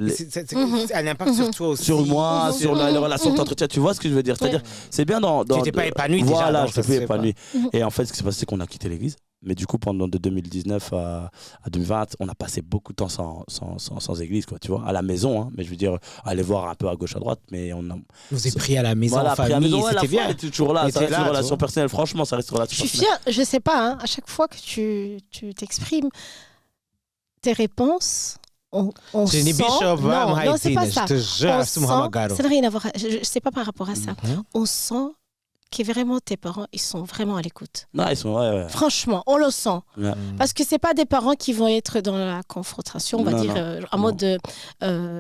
C'est un impact sur toi aussi. Sur moi, sur la relation d'entretien. Tu vois ce que je veux dire? C'est-à-dire, c'est bien dans. Tu n'étais pas épanoui déjà. Voilà, je n'étais pas épanoui. Et en fait, ce qui s'est passé, c'est qu'on a quitté l'église. Mais du coup, pendant de 2019 à 2020, on a passé beaucoup de temps sans église, quoi, tu vois, à la maison, hein, mais je veux dire, aller voir un peu à gauche, à droite, mais on a... Vous êtes pris à la maison, voilà, en famille, à la maison, ouais, c'était bien. La foi est toujours là, Mais ça t'es reste là, une tu relation vois. personnelle, franchement, ça reste une relation Je suis personnelle. fière, je sais pas, hein, à chaque fois que tu t'exprimes, tes réponses, on C'est une sent... bishop, non, c'est pas je ça. te jure, On c'est sent... Mohamed Garo. Ça n'a rien à voir, c'est pas par rapport à ça. Mhm. On sent que vraiment tes parents, ils sont vraiment à l'écoute. Non, ils sont, ouais. Franchement, on le sent. Ouais. Parce que c'est pas des parents qui vont être dans la confrontation, on va Non, dire, non. en mode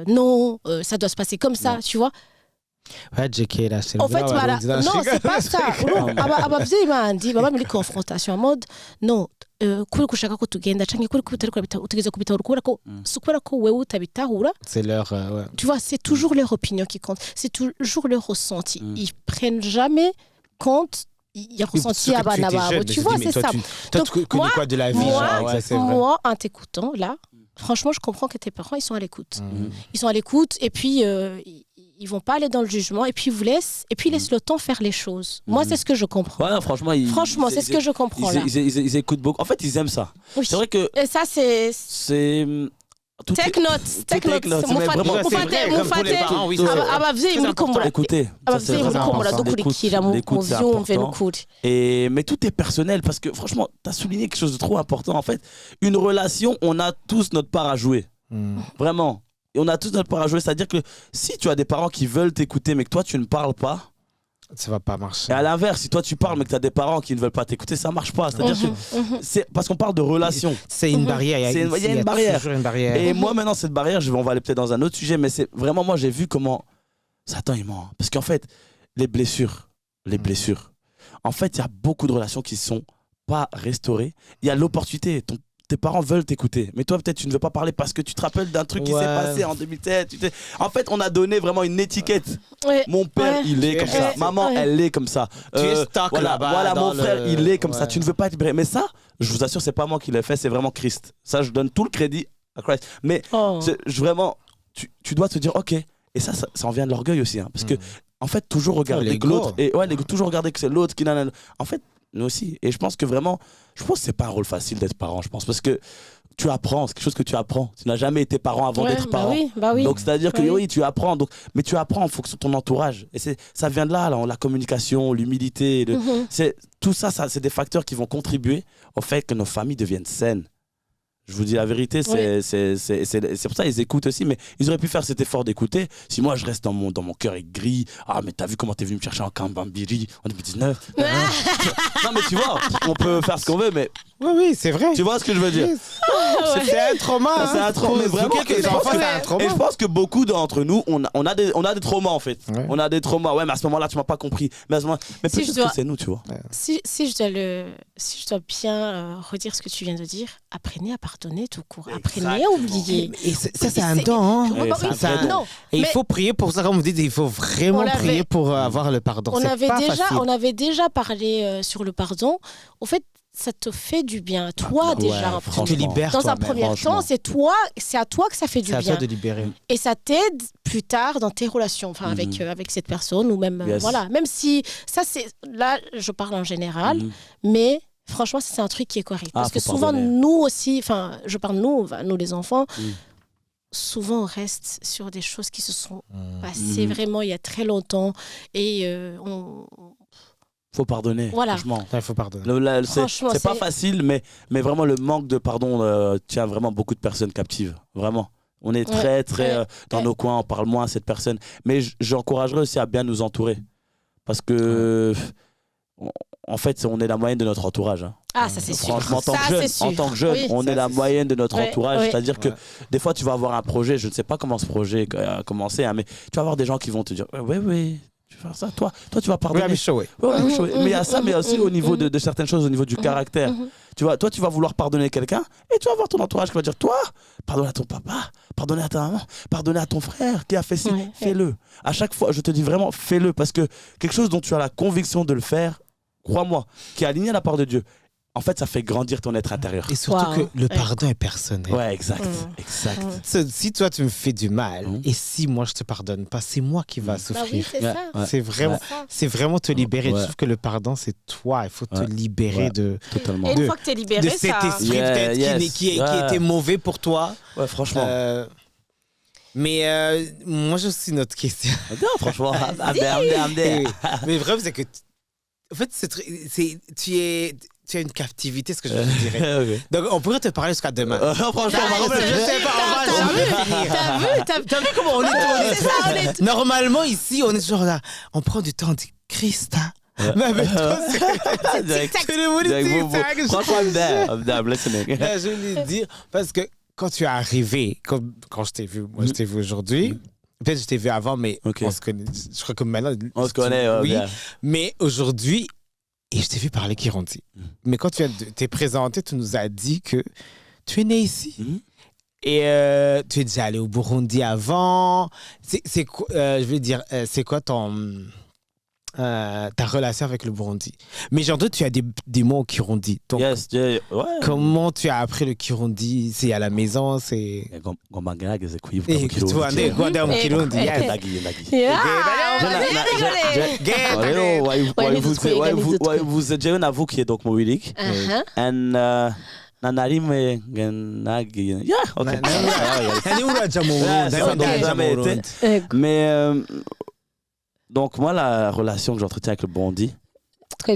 non, ça doit se passer comme ça, Non. tu vois. Ouais, JK, là, c'est En fait, voilà. Non, c'est pas ça. Abavyeyi bandi baba muri confrontation en mode non, kubera ko ushaka ko tugenda canke kubera ko utariko utegeza kubitahura kubera ko si kubera ko wewe utabitahura. C'est leur... ouais. Tu vois, c'est toujours leur opinion qui compte. C'est toujours leur ressenti. Ils prennent jamais compte. Il y a ressenti à Banaba. Tu vois, c'est ça. Toi, tu connais quoi de la vie? Moi, en t'écoutant, là, franchement, je comprends que tes parents, ils sont à l'écoute. Ils sont à l'écoute et puis ils vont pas aller dans le jugement et puis ils vous laissent et puis ils laissent le temps faire les choses. Moi, c'est ce que je comprends. Ouais, franchement, C'est ce que je comprends là. Ils écoutent beaucoup. En fait, ils aiment ça. Oui. C'est vrai que Et ça, c'est... Take notes. Mais vraiment, c'est vrai, comme pour les parents, oui, c'est vrai. Abavyeyi muri kumbura. écoutez, ça, c'est Abavyeyi muri très kumbura important. dukurikira mu L'écoute, c'est vyumve important. n'ukuri. Mais tout est personnel parce que franchement, tu as souligné quelque chose de trop important. En fait, une relation, on a tous notre part à jouer. Vraiment. Et on a tous notre part à jouer. C'est-à-dire que si tu as des parents qui veulent t'écouter mais que toi, tu ne parles pas, ça va pas marcher. et à l'inverse, si toi, tu parles mais que tu as des parents qui ne veulent pas t'écouter, ça marche pas. C'est-à-dire que c'est parce qu'on parle de relation. C'est une barrière. Il y a une barrière. toujours une barrière. Et moi, maintenant, cette barrière, on va aller peut-être dans un autre sujet, mais c'est vraiment, moi, j'ai vu comment. Satan est mort. Parce qu'en fait, les blessures. En fait, il y a beaucoup de relations qui ne sont pas restaurées. Il y a l'opportunité. Tes parents veulent t'écouter, mais toi, peut-être, tu ne veux pas parler parce que tu te rappelles d'un truc qui s'est passé en 2007. En fait, on a donné vraiment une étiquette. Ouais. Mon père, Ouais. il est comme ça. Maman, elle est comme ça. Tu es stock là-bas. Voilà, mon dans frère, il est comme ça. Ouais. Tu ne veux pas être libéré. Mais ça, je vous assure, c'est pas moi qui l'ai fait, c'est vraiment Christ. Ça, je donne tout le crédit à Christ. Mais vraiment, tu dois te dire, ok. Et ça en vient de l'orgueil aussi. Hein, parce que, en fait, toujours regarder que l'autre. Et toujours regarder que c'est l'autre qui n'a. En fait, nous aussi. Et je pense que vraiment, que c'est pas un rôle facile d'être parent, je pense. Parce que tu apprends, c'est quelque chose que tu apprends. Tu n'as jamais été parent avant d'être parent. Oui. Donc, c'est-à-dire que oui, tu apprends. Donc, mais tu apprends en fonction de ton entourage. Et ça vient de là, la communication, l'humilité. Tout ça, c'est des facteurs qui vont contribuer au fait que nos familles deviennent saines. Je vous dis la vérité, c'est pour ça qu'ils écoutent aussi, mais ils auraient pu faire cet effort d'écouter. Si moi je reste dans mon cœur aigri, mais t'as vu comment t'es venu me chercher en Kambambiri en 2019. Non mais tu vois, on peut faire ce qu'on veut, mais oui, c'est vrai. Tu vois ce que je veux dire? C'est un trauma. C'est un trauma. Mais vraiment, et je pense que beaucoup d'entre nous, on a des traumas en fait. Ouais. On a des traumas. Ouais, mais à ce moment-là, tu m'as pas compris. Mais à ce moment-là, mais peut-être que c'est nous, tu vois. Si je dois bien redire ce que tu viens de dire, apprenez à pardonner tout court. Apprenez à oublier. Et ça, c'est un don. Hein. Et il faut prier pour ça, comme vous dites, il faut vraiment prier pour avoir le pardon. On avait déjà parlé sur le pardon. Au fait, ça te fait du bien à toi déjà. Tu te libères dans un premier temps, c'est à toi que ça fait du bien. C'est à toi de libérer. Et ça t'aide plus tard dans tes relations, avec cette personne ou même voilà. Même si ça c'est là, je parle en général, mais franchement, c'est un truc qui est correct parce que souvent nous aussi, je parle nous les enfants. Souvent, on reste sur des choses qui se sont passées vraiment il y a très longtemps et faut pardonner, franchement. Il faut pardonner. C'est pas facile, mais vraiment le manque de pardon tient vraiment beaucoup de personnes captives. Vraiment. On est très dans nos coins, on parle moins à cette personne. Mais j'encouragerais aussi à bien nous entourer. Parce que, en fait, on est la moyenne de notre entourage. Hein. Ah, ça c'est sûr. Franchement, en tant que jeune, on est la moyenne de notre entourage. C'est-à-dire que des fois, tu vas avoir un projet, je ne sais pas comment ce projet a commencé, mais tu vas avoir des gens qui vont te dire oui. Tu vas faire ça, toi tu vas pardonner. Mais il y a ça, mais aussi au niveau de certaines choses, au niveau du caractère. Tu vois, toi, tu vas vouloir pardonner quelqu'un et tu vas avoir ton entourage qui va dire toi, pardonne à ton papa, pardonne à ta maman, pardonne à ton frère qui a fait ci, fais-le. À chaque fois, je te dis vraiment, fais-le parce que quelque chose dont tu as la conviction de le faire, crois-moi, qui est aligné à la part de Dieu, en fait, ça fait grandir ton être intérieur. Et surtout Wow. que le Ouais. pardon est personnel. Ouais, exact. Exact. Si toi, tu me fais du mal, et si moi, je te pardonne pas, c'est moi qui va Bah oui, souffrir. c'est Ouais, ça. ouais. C'est vraiment, C'est ça. c'est vraiment te libérer. Ouais. Je trouve que le pardon, c'est toi. Il faut te Ouais. libérer Ouais. de Totalement. Et une De- fois que tu es libéré, de cet ça... esprit Yeah, peut-être yes. qui Ouais. était mauvais pour toi. Ouais, franchement. Mais moi, j'ai aussi une autre question. Non, franchement. I'm there. Mais le problème, c'est que, en fait, tu as une captivité, ce que je dirais. Ok. Donc, on pourrait te parler jusqu'à demain. Franchement, Je sais pas, on va finir. T'as vu comment on est- c'est ça, on est... Normalement, ici, on est toujours là. On prend du temps, on dit Christa. Mais avec toi, c'est le mot du tic-tac. Franchement, I'm there. I'm listening. Là, je voulais dire, parce que quand tu es arrivé, quand je t'ai vu, moi je t'ai vu aujourd'hui, peut-être que je t'ai vu avant, mais Ok. on se connaît. Je crois que maintenant. On se connaît, oui. bien. Mais aujourd'hui, et je t'ai vu parler Kirundi. Mais quand tu t'es présenté, tu nous as dit que tu es né ici. Et tu es déjà allé au Burundi avant. C'est quoi, je veux dire, c'est quoi ta relation avec le Burundi? Mais j'en doute, tu as des mots au Kirundi. Donc, Yes, yeah, ouais. comment tu as appris le Kirundi? C'est à la maison, c'est... Ngomagage zekuyivuga Eh, mu tu vois, Kirundi. Gwanda mu Kirundi, yes. Ndagiye. On va désolé. Rero Wabivuze wabivuze jewe navukiye donc mu Birigi and na rimwe nagiye yeah okay Nani uraja mu Burundi? ça, donc, Uraja jamais mu été. Burundi. mais donc moi la relation que j'entretiens avec le Burundi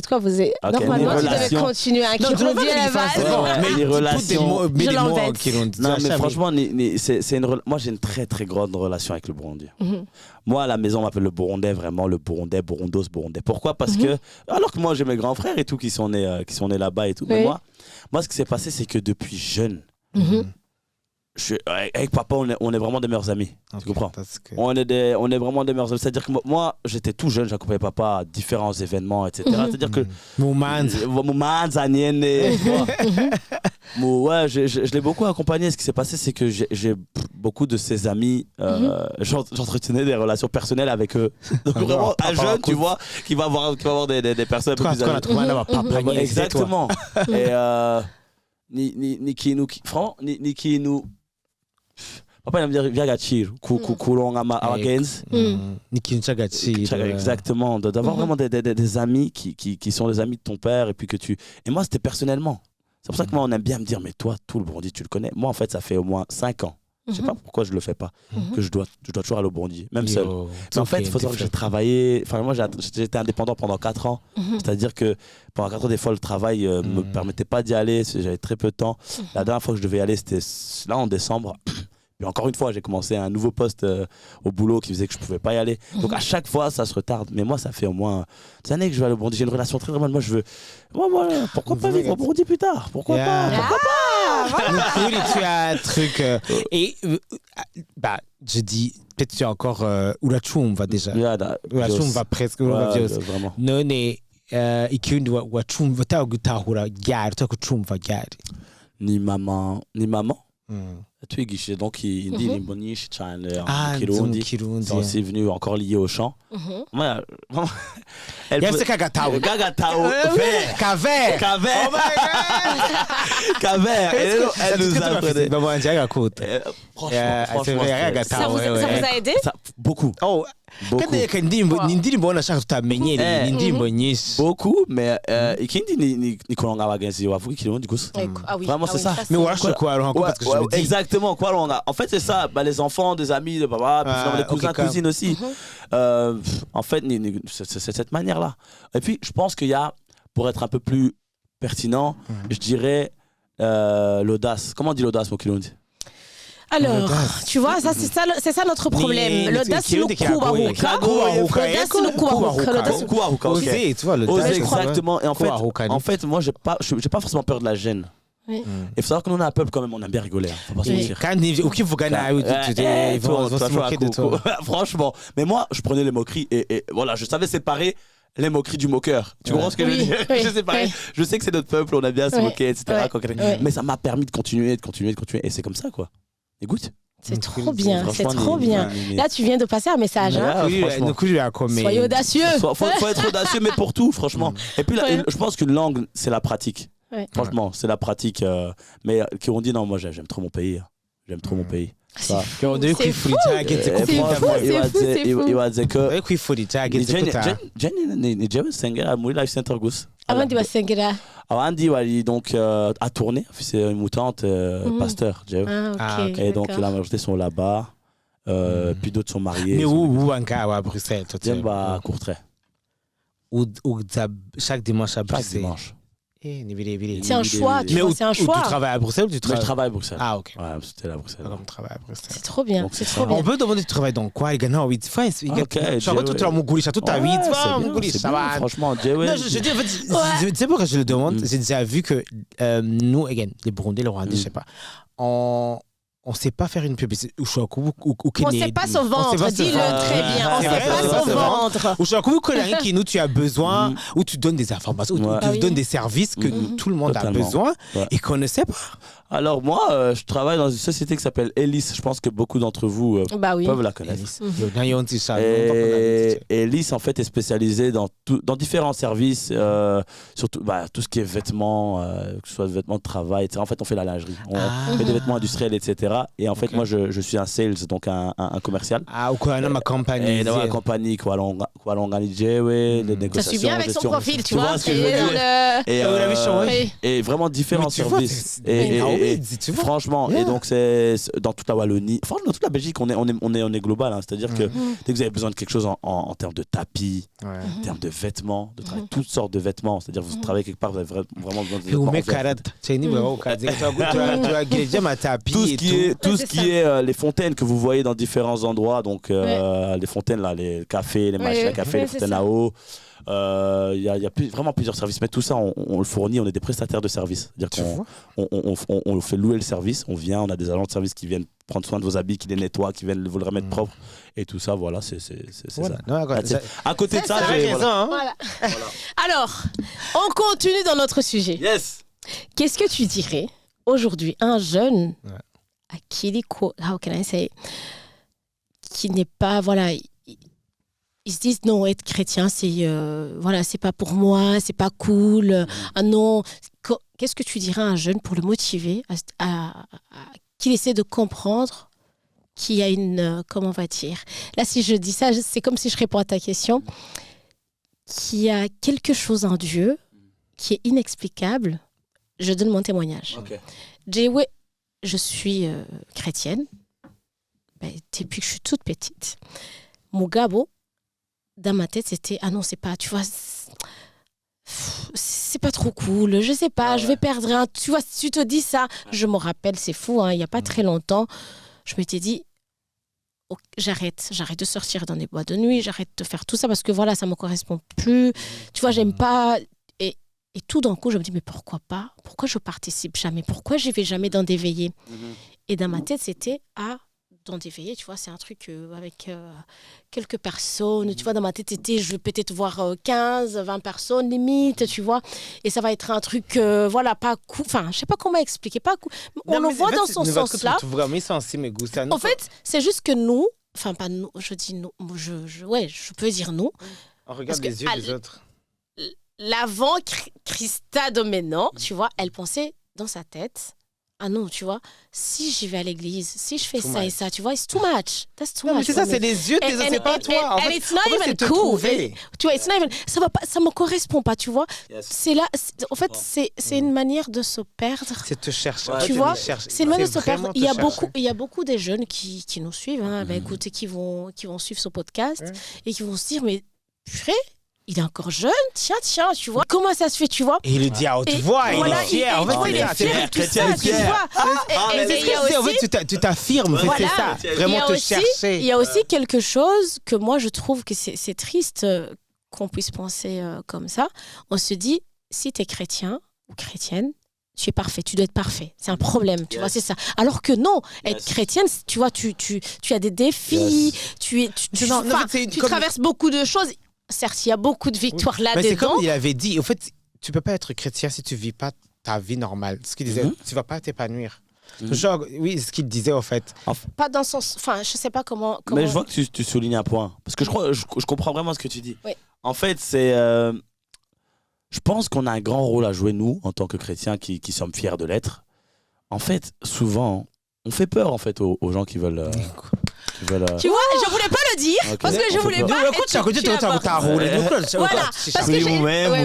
Toi, vous êtes... Ok, Normalement, mes tu devais relations. continuer à Non, tu Kirundi à la base. Ouais, mais les relations- Mais Je des mots en l'embête. Kirundi. non Tu mais vas franchement c'est une moi j'ai une très très grande relation avec le Burundi. Mhm. Moi à la maison on m'appelle le Burundais, vraiment le Burundais, Burundos, Burundais. Pourquoi? Parce que alors que moi j'ai mes grands frères et tout qui sont nés là-bas et tout, mais Oui. moi ce qui s'est passé c'est que depuis jeune Mhm. avec papa on est vraiment des meilleurs amis. Tu comprends? Parce que... On est vraiment des meilleurs amis. C'est-à-dire que moi j'étais tout jeune, j'accompagnais papa à différents événements, etc. C'est-à-dire que Moumanza. ouais, je l'ai beaucoup accompagné. Ce qui s'est passé, c'est que j'ai beaucoup de ses amis. J'entretenais des relations personnelles avec eux. Donc vraiment, un jeune, tu vois, qui va avoir des personnes un peu Toi, plus on a âgées. trouvé un papa. Exactement. Et ni qui nous papa il va me dire viens gachir kulonga abagenzi. Exactement, d'avoir vraiment des amis qui sont des amis de ton père et puis que tu... Et moi, c'était personnellement. C'est pour ça que moi, on aime bien me dire, mais toi, tout le Burundi, tu le connais. Moi, en fait, ça fait au moins 5 ans. Je sais pas pourquoi je le fais pas, que je dois toujours aller au Burundi, même seul. Mais en fait, il faut savoir que j'ai travaillé... Enfin, moi, j'étais indépendant pendant 4 ans. C'est-à-dire que pendant 4 ans, des fois, le travail me permettait pas d'y aller. J'avais très peu de temps. La dernière fois que je devais y aller, c'était là, en décembre. Puis encore une fois, j'ai commencé un nouveau poste au boulot qui faisait que je pouvais pas y aller. Donc à chaque fois, ça se retarde. Mais moi, ça fait au moins des années que je vais aller au Burundi. J'ai une relation très bonne. Moi, je veux... Moi, pourquoi pas vivre au Burundi plus tard? Pourquoi pas? Cool, tu as un truc. Et je dis, peut-être tu as encore Urachumva déjà. Urachumva presque. Vraiment. None, ikirundi wachumva utagutahura ryari utakucumva ryari. Ni maman. Yatwigishije donc indirimbo nyinshi cyane Ah, en Kirundi. Kirundi. C'est aussi venu encore lié au chant. Moi, vraiment, elle Yafise peut- Kagatao. Kagatao, vert. Kaver. Kaver. Oh my God. Kaver. Elle nous a appris. Maman Angie raconte. Franchement, c'est vrai, c'était- Agatha. Ça vous a aidé? ça, beaucoup. Oh, Beaucoup. kandi ni indirimbo nashaka tutamenyereye, ni indirimbo nyinshi. Beaucoup, mais ikindi ni kulonga abagenzi bavuga Kirundi gusa. Ah oui. Vraiment, Ah c'est oui, ça. Mais warashobora kubaronka parce que je me dis. Exactement, quoi, en fait, c'est ça. Bah, les enfants, des amis, de papa, puis finalement, les cousins, ok, quand cousines aussi. En fait, c'est cette manière-là. Et puis, je pense qu'il y a, pour être un peu plus pertinent, je dirais l'audace. Comment on dit l'audace au Kirundi? Alors, L'audace. tu vois, c'est ça notre problème. L'audace, c'est le kubahuka. L'audace, c'est le kubahuka. Kubahuka, ok. Oser, tu vois, le Oser, exactement. Et Kubahuka, en fait, moi, j'ai pas forcément peur de la gêne. Oui. Il faut savoir que nous, on a un peuple quand même, on aime bien rigoler. Hein, faut pas se Oui. mentir. Kandi ukivuga nabi ils vont se moquer de toi. Franchement. Mais moi, je prenais les moqueries et voilà, je savais séparer les moqueries du moqueur. Tu comprends ce que je veux Oui, dire? oui, Je séparais. oui. Je sais que c'est notre peuple, on aime bien se Oui, moquer, etc. oui. Mais ça m'a permis de continuer. Et c'est comme ça, quoi. Écoute. C'est trop bien, c'est Franchement, trop bien. Là, tu viens de passer un message. Hein. Ouais, franchement. Du coup, je lui ai commis. Soyez audacieux. Faut être audacieux, mais pour tout, franchement. Et puis, Ouais. je pense qu'une langue, c'est la pratique. Ouais. Franchement, c'est la pratique. Mais qui ont dit non, moi j'aime trop mon pays. J'aime trop mon pays. Ça. Quand on dit qu'il faut iwaze qu'il faut ni jewe sengera muri life center gusa abandi basengera abandi bari donc à tourner c'est une moutante pasteur jewe et donc la majorité sont là-bas puis d'autres sont mariés mais où à Bruxelles toi tu bah Courtrai ou chaque dimanche à Bruxelles dimanche. C'est un choix, tu vois, c'est un choix. Tu travailles à Bruxelles ou tu travailles... Je travaille à Bruxelles. Ah, ok. Ouais, c'était à Bruxelles. On travaille à Bruxelles. C'est trop bien, c'est trop bien. On peut demander, tu travailles dans quoi, les gars? Non, oui, tu as Mugulisha toute ta vie, tu vois, Mugulisha. Franchement, je dis, en fait, tu sais pourquoi je le demande? J'ai déjà vu que nous, les Burundais, les Rwandais, je sais pas, on ne sait pas faire une publicité. Ou on ne sait pas se vendre, dis-le très bien. On ne sait pas se vendre. Ou qui nous, tu as besoin, où tu donnes des informations, où tu donnes des services que tout le monde a besoin et qu'on ne sait pas. Alors moi, je travaille dans une société qui s'appelle Elis. Je pense que beaucoup d'entre vous peuvent la connaître. Et Elis, en fait, est spécialisée dans différents services, surtout tout ce qui est vêtements, que ce soit des vêtements de travail, etc. En fait, on fait la lingerie. On fait des vêtements industriels, etc. Et en fait, moi, je suis un sales, donc un commercial. Ah, ou quoi, ma compagnie. Et dans la compagnie, quoi, on gagne les négociations. Ça suit bien avec son profil, tu vois. Ce que je veux dire. Et vraiment différents services. Tu vois. Franchement, et donc c'est dans toute la Wallonie, franchement dans toute la Belgique, on est global, hein. C'est-à-dire que dès que vous avez besoin de quelque chose en termes de tapis, en termes de vêtements, de travailler toutes sortes de vêtements, c'est-à-dire vous travaillez quelque part, vous avez vraiment besoin de vêtements. Tout ce qui est les fontaines que vous voyez dans différents endroits, donc les fontaines là, les cafés, les machines à café, les fontaines à eau. Il y a vraiment plusieurs services, mais tout ça on le fournit, on est des prestataires de services, c'est-à-dire qu'on fait louer le service, on vient, on a des agents de service qui viennent prendre soin de vos habits, qui les nettoient, qui viennent vous le remettre propre et tout ça, voilà, c'est voilà. ça. Non, à côté de ça, voilà. Alors, on continue dans notre sujet. Yes. Qu'est-ce que tu dirais aujourd'hui un jeune à qui qui n'est pas ils se disent non, être chrétien c'est pas pour moi, c'est pas cool. Ah non, qu'est-ce que tu dirais à un jeune pour le motiver à qu'il essaie de comprendre qu'il y a une comment on va dire. Là si je dis ça, c'est comme si je réponds à ta question, qu'il y a quelque chose en Dieu qui est inexplicable. Je donne mon témoignage. Okay. Je suis chrétienne depuis que je suis toute petite. Mugabo, dans ma tête, c'était ah non, c'est pas, tu vois, c'est pas trop cool, je sais pas, je vais perdre un. Tu vois, si tu te dis ça, je me rappelle, c'est fou, hein, il y a pas très longtemps, je m'étais dit oh, j'arrête de sortir dans des boîtes de nuit, j'arrête de faire tout ça parce que voilà, ça me correspond plus. Tu vois, j'aime pas. Et tout d'un coup, je me dis mais pourquoi pas? Pourquoi je participe jamais? Pourquoi je vais jamais dans des veillées? Et dans ma tête, c'était dans des veillées, tu vois, c'est un truc avec quelques personnes. Tu vois, dans ma tête, c'était je vais peut-être voir 15, 20 personnes limite, tu vois. Et ça va être un truc, voilà, pas cool. Enfin, je sais pas comment expliquer, pas cool. On le voit dans son sens-là. En fait, c'est juste que nous, enfin, pas nous, je dis nous, je peux dire nous. On regarde les yeux des autres. L'avant Christa Doménan, tu vois, elle pensait dans sa tête, ah non, tu vois, si j'y vais à l'église, si je fais ça et ça, tu vois, it's too much. That's too much. Mais c'est ça, c'est les yeux des autres, c'est pas toi. And it's not even cool. Tu vois, it's not even, ça me correspond pas, tu vois. C'est là, en fait, c'est une manière de se perdre. C'est te chercher. Tu vois, c'est une manière de se perdre. Il y a beaucoup des jeunes qui nous suivent, hein, écoute, qui vont suivre ce podcast et qui vont se dire, mais purée, il est encore jeune, tiens, tu vois. Comment ça se fait, tu vois? Et il le dit à haute voix, il est fier. En fait, il est fier, tout ça, tu vois. En fait, tu t'affirmes, c'est ça. Vraiment te chercher. Il y a aussi quelque chose que moi, je trouve que c'est triste qu'on puisse penser comme ça. On se dit, si tu es chrétien ou chrétienne, tu es parfait, tu dois être parfait. C'est un problème, tu vois, c'est ça. Alors que non, être chrétienne, tu vois, tu as des défis, tu traverses beaucoup de choses. Certes, il y a beaucoup de victoires là-dedans. Mais c'est comme il avait dit, en fait, tu peux pas être chrétien si tu vis pas ta vie normale. Ce qu'il disait, tu vas pas t'épanouir. Genre, oui, ce qu'il disait, en fait. Pas dans son... Enfin, je sais pas comment... Mais je vois que tu soulignes un point. Parce que je comprends vraiment ce que tu dis. Oui. En fait, c'est... je pense qu'on a un grand rôle à jouer, nous, en tant que chrétiens qui sommes fiers de l'être. En fait, souvent, on fait peur en fait, aux gens qui veulent... Tu vois, je voulais pas le dire parce que je voulais pas. Écoute, tu as côté t'as roulé. Voilà, parce que voilà.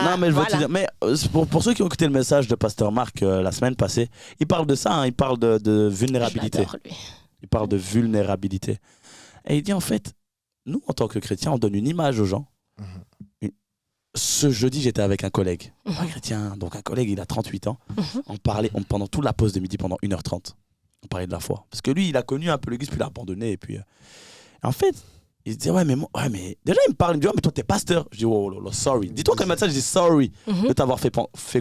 Non, mais je veux te dire, mais pour ceux qui ont écouté le message de Pasteur Marc la semaine passée, il parle de ça, hein, il parle de vulnérabilité. Il parle de vulnérabilité. Et il dit en fait, nous en tant que chrétiens, on donne une image aux gens. Ce jeudi, j'étais avec un collègue, un chrétien, donc un collègue, il a 38 ans. On parlait pendant toute la pause de midi, pendant 1h30. On parlait de la foi. Parce que lui, il a connu un peu l'église, puis il a abandonné. Et puis, en fait, il se dit, ouais, mais déjà, il me parle, il me dit, mais toi, t'es pasteur. Je dis, oh, sorry. Dis-toi quand il m'a dit ça, je dis, sorry de t'avoir fait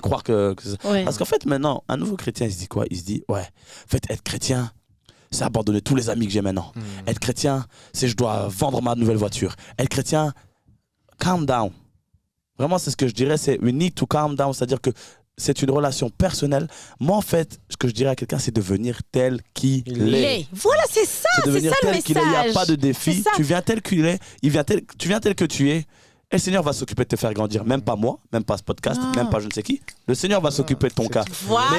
croire que Parce qu'en fait, maintenant, un nouveau chrétien, il se dit quoi? Il se dit, ouais, en fait, être chrétien, c'est abandonner tous les amis que j'ai maintenant. Être chrétien, c'est je dois vendre ma nouvelle voiture. Être chrétien, calm down. Vraiment, c'est ce que je dirais, c'est we need to calm down, c'est-à-dire que c'est une relation personnelle. Moi, en fait, ce que je dirais à quelqu'un, c'est devenir tel qu'il est. Voilà, c'est ça, c'est devenir ça tel le qu'il est. Il n'y a message. pas de défi. Tu viens tel qu'il est. Tu viens tel que tu es. Et le Seigneur va s'occuper de te faire grandir. Même pas moi, même pas ce podcast, même pas je ne sais qui. Le Seigneur va s'occuper de ton cas. Voilà.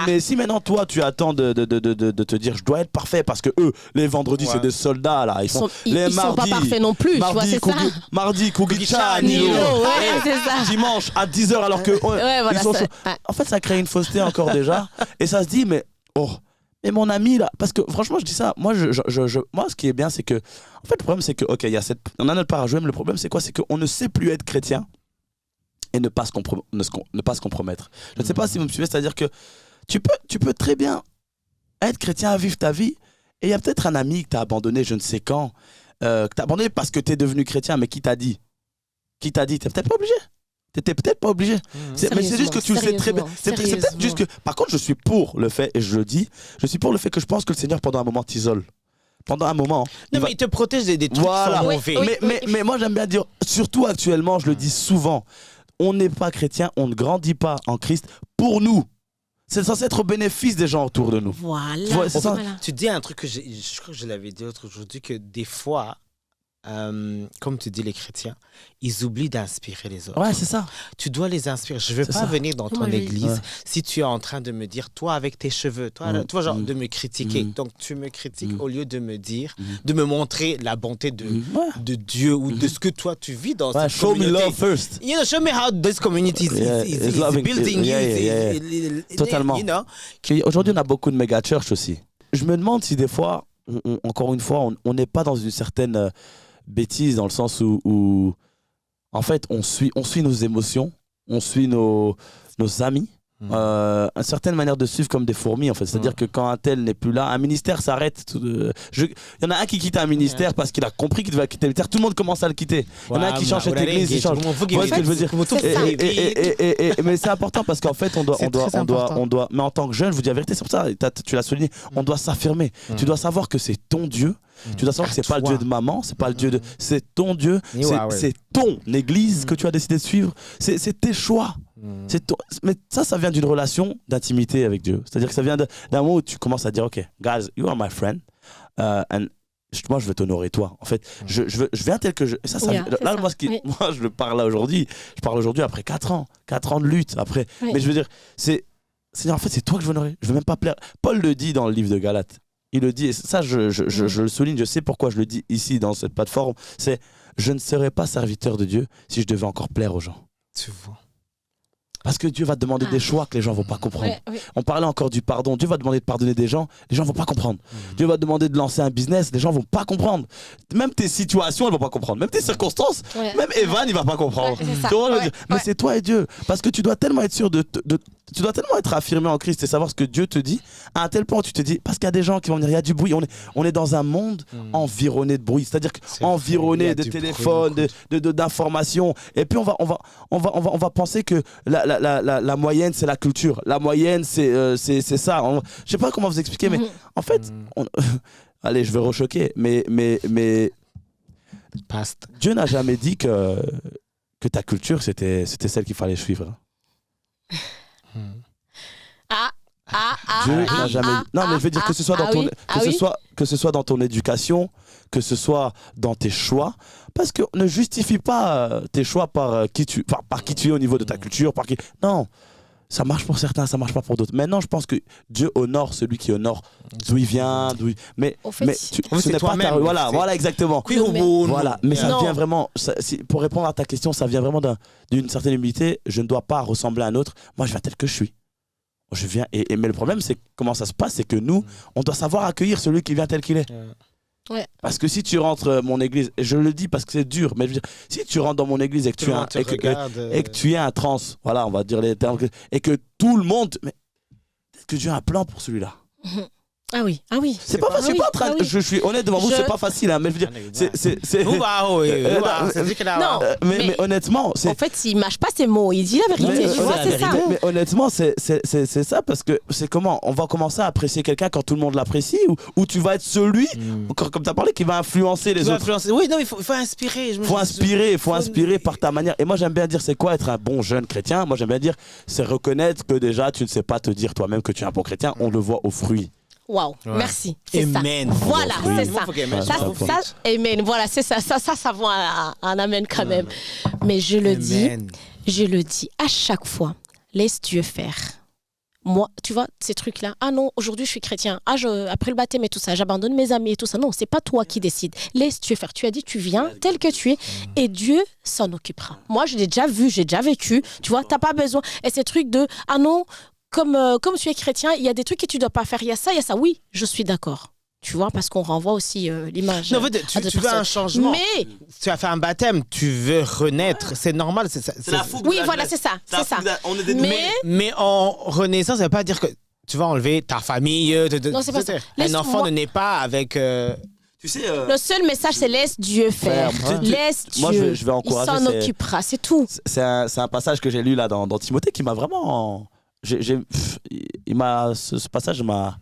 Mais si maintenant, toi, tu attends de te dire, je dois être parfait parce que eux, les vendredis, c'est des soldats, là. Ils sont pas parfaits non plus, tu vois, c'est ça. Mardi, Kugicha, Nilo. Ouais, c'est ça. Dimanche, à 10h, alors que ils sont chauds. En fait, ça crée une fausseté encore déjà. Et ça se dit, mais mon ami là, parce que franchement je dis ça, moi moi ce qui est bien c'est que, en fait le problème c'est que, ok, on a notre part à jouer, mais le problème c'est quoi? C'est qu'on ne sait plus être chrétien et ne pas se compromettre. Je ne sais pas si vous me suivez, c'est-à-dire que tu peux très bien être chrétien, vivre ta vie, et il y a peut-être un ami que tu as abandonné je ne sais quand, que tu as abandonné parce que tu es devenu chrétien, mais qui t'a dit, t'es peut-être pas obligé. T'étais peut-être pas obligé. Mais c'est juste que tu le sais très bien. C'est peut-être juste que... Par contre, je suis pour le fait, et je le dis, je suis pour le fait que je pense que le Seigneur, pendant un moment, t'isole. Pendant un moment. Non, mais il te protège des trucs qui sont mauvais. Mais moi, j'aime bien dire, surtout actuellement, je le dis souvent, on n'est pas chrétien, on ne grandit pas en Christ pour nous. C'est censé être au bénéfice des gens autour de nous. Voilà. Tu dis un truc que je crois que je l'avais dit l'autre aujourd'hui, que des fois... comme tu dis, les chrétiens, ils oublient d'inspirer les autres. Ouais, c'est ça. Tu dois les inspirer. Je ne veux pas venir dans ton église si tu es en train de me dire, toi avec tes cheveux, toi genre de me critiquer. Donc tu me critiques au lieu de me dire, de me montrer la bonté de Dieu ou de ce que toi tu vis dans cette communauté. Show me love first. You know, show me how this community is building you. Totalement. You know? Aujourd'hui, on a beaucoup de méga church aussi. Je me demande si des fois, encore une fois, on n'est pas dans une certaine... bêtise dans le sens où en fait on suit nos émotions, on suit nos amis, une certaine manière de suivre comme des fourmis en fait, c'est-à-dire que quand un tel n'est plus là, un ministère s'arrête. Il y en a un qui quitte un ministère parce qu'il a compris qu'il devait quitter le ministère, tout le monde commence à le quitter. Il y en a un qui change cette église, il change. Vous voyez ce que je veux dire? Mais c'est important parce qu'en fait on doit, mais en tant que jeune, je vous dis la vérité, c'est pour ça, tu l'as souligné, on doit s'affirmer. Tu dois savoir que c'est ton Dieu. Tu dois savoir que c'est pas le Dieu de maman, c'est pas le Dieu de, c'est ton Dieu, c'est ton église que tu as décidé de suivre, c'est tes choix. Mais ça vient d'une relation d'intimité avec Dieu. C'est-à-dire que ça vient d'un moment où tu commences à dire, ok, guys, you are my friend, and moi je veux t'honorer toi. En fait, je viens tel que je. Là, moi je le parle là aujourd'hui. Je parle aujourd'hui après 4 ans de lutte. Après, mais je veux dire, Seigneur, en fait, c'est toi que je veux honorer. Je veux même pas plaire. Paul le dit dans le livre de Galates. Il le dit, et ça je le souligne, je sais pourquoi je le dis ici dans cette plateforme, c'est je ne serais pas serviteur de Dieu si je devais encore plaire aux gens. Tu vois. Parce que Dieu va te demander des choix que les gens ne vont pas comprendre. On parlait encore du pardon. Dieu va te demander de pardonner des gens, les gens ne vont pas comprendre. Dieu va te demander de lancer un business, les gens ne vont pas comprendre. Même tes situations, elles ne vont pas comprendre. Même tes circonstances, même Evan, il ne va pas comprendre. Mais c'est toi et Dieu. Parce que tu dois tellement être sûr tu dois tellement être affirmé en Christ et savoir ce que Dieu te dit, à un tel point où tu te dis, parce qu'il y a des gens qui vont venir, il y a du bruit, on est dans un monde environné de bruit, c'est-à-dire environné de téléphones, d'informations, et puis on va penser que la moyenne c'est la culture, la moyenne c'est ça. Je sais pas comment vous expliquer, mais en fait, allez, je vais rechoquer, mais Dieu n'a jamais dit que ta culture c'était celle qu'il fallait suivre. Dieu n'a jamais. Non, mais je veux dire que ce soit dans ton, que ce soit dans ton éducation, que ce soit dans tes choix, parce que ne justifie pas tes choix par qui tu es au niveau de ta culture, Non. Ça marche pour certains, ça marche pas pour d'autres. Maintenant, je pense que Dieu honore celui qui honore d'où il vient, mais ce n'est pas ta... Voilà, exactement. Voilà, mais ça vient vraiment, pour répondre à ta question, ça vient vraiment d'une certaine humilité. Je ne dois pas ressembler à un autre. Moi, je viens tel que je suis. Je viens mais le problème, c'est comment ça se passe, c'est que nous, on doit savoir accueillir celui qui vient tel qu'il est. Ouais. Parce que si tu rentres mon église, et je le dis parce que c'est dur, mais je veux dire, si tu rentres dans mon église et que tu es un trans, voilà, on va dire les termes, et que tout le monde, mais est-ce que Dieu a un plan pour celui-là? Ah oui. C'est pas facile. Je suis honnête devant vous, c'est pas facile, hein, mais je veux dire, mais honnêtement, c'est. En fait, il mâche pas ses mots, il dit la vérité. Tu vois, c'est ça. Mais honnêtement, c'est ça, parce que c'est comment on va commencer à apprécier quelqu'un quand tout le monde l'apprécie, ou tu vas être celui, comme tu as parlé, qui va influencer les autres. Oui, non, il faut inspirer. Il faut inspirer par ta manière. Et moi, j'aime bien dire, c'est quoi être un bon jeune chrétien? Moi, j'aime bien dire, c'est reconnaître que déjà, tu ne sais pas te dire toi-même que tu es un bon chrétien. On le voit aux fruits. Waouh, merci. C'est amen. Ça. Voilà, c'est ça. Amen. Voilà, c'est ça. Ça vaut un amen quand même. Mais je le dis à chaque fois, laisse Dieu faire. Moi, tu vois, ces trucs-là, ah non, aujourd'hui je suis chrétien, après le baptême et tout ça, j'abandonne mes amis et tout ça. Non, c'est pas toi qui décides. Laisse Dieu faire. Tu as dit, tu viens tel que tu es et Dieu s'en occupera. Moi, je l'ai déjà vu, j'ai déjà vécu. Tu vois, t'as pas besoin. Et ces trucs de, ah non, comme tu es chrétien, il y a des trucs que tu dois pas faire. Il y a ça. Oui, je suis d'accord. Tu vois, parce qu'on renvoie aussi l'image. Non, tu veux un changement. Mais tu as fait un baptême, tu veux renaître. C'est normal. C'est la fougue. Oui, voilà, c'est ça. Mais en renaissance, ça veut pas dire que tu vas enlever ta famille. Non, c'est pas ça. Un enfant ne naît pas avec. Tu sais, le seul message, c'est laisse Dieu faire. Laisse Dieu. Moi, je vais encourager. Il s'en occupera, c'est tout. C'est un passage que j'ai lu là dans Timothée qui m'a vraiment. Ce passage m'a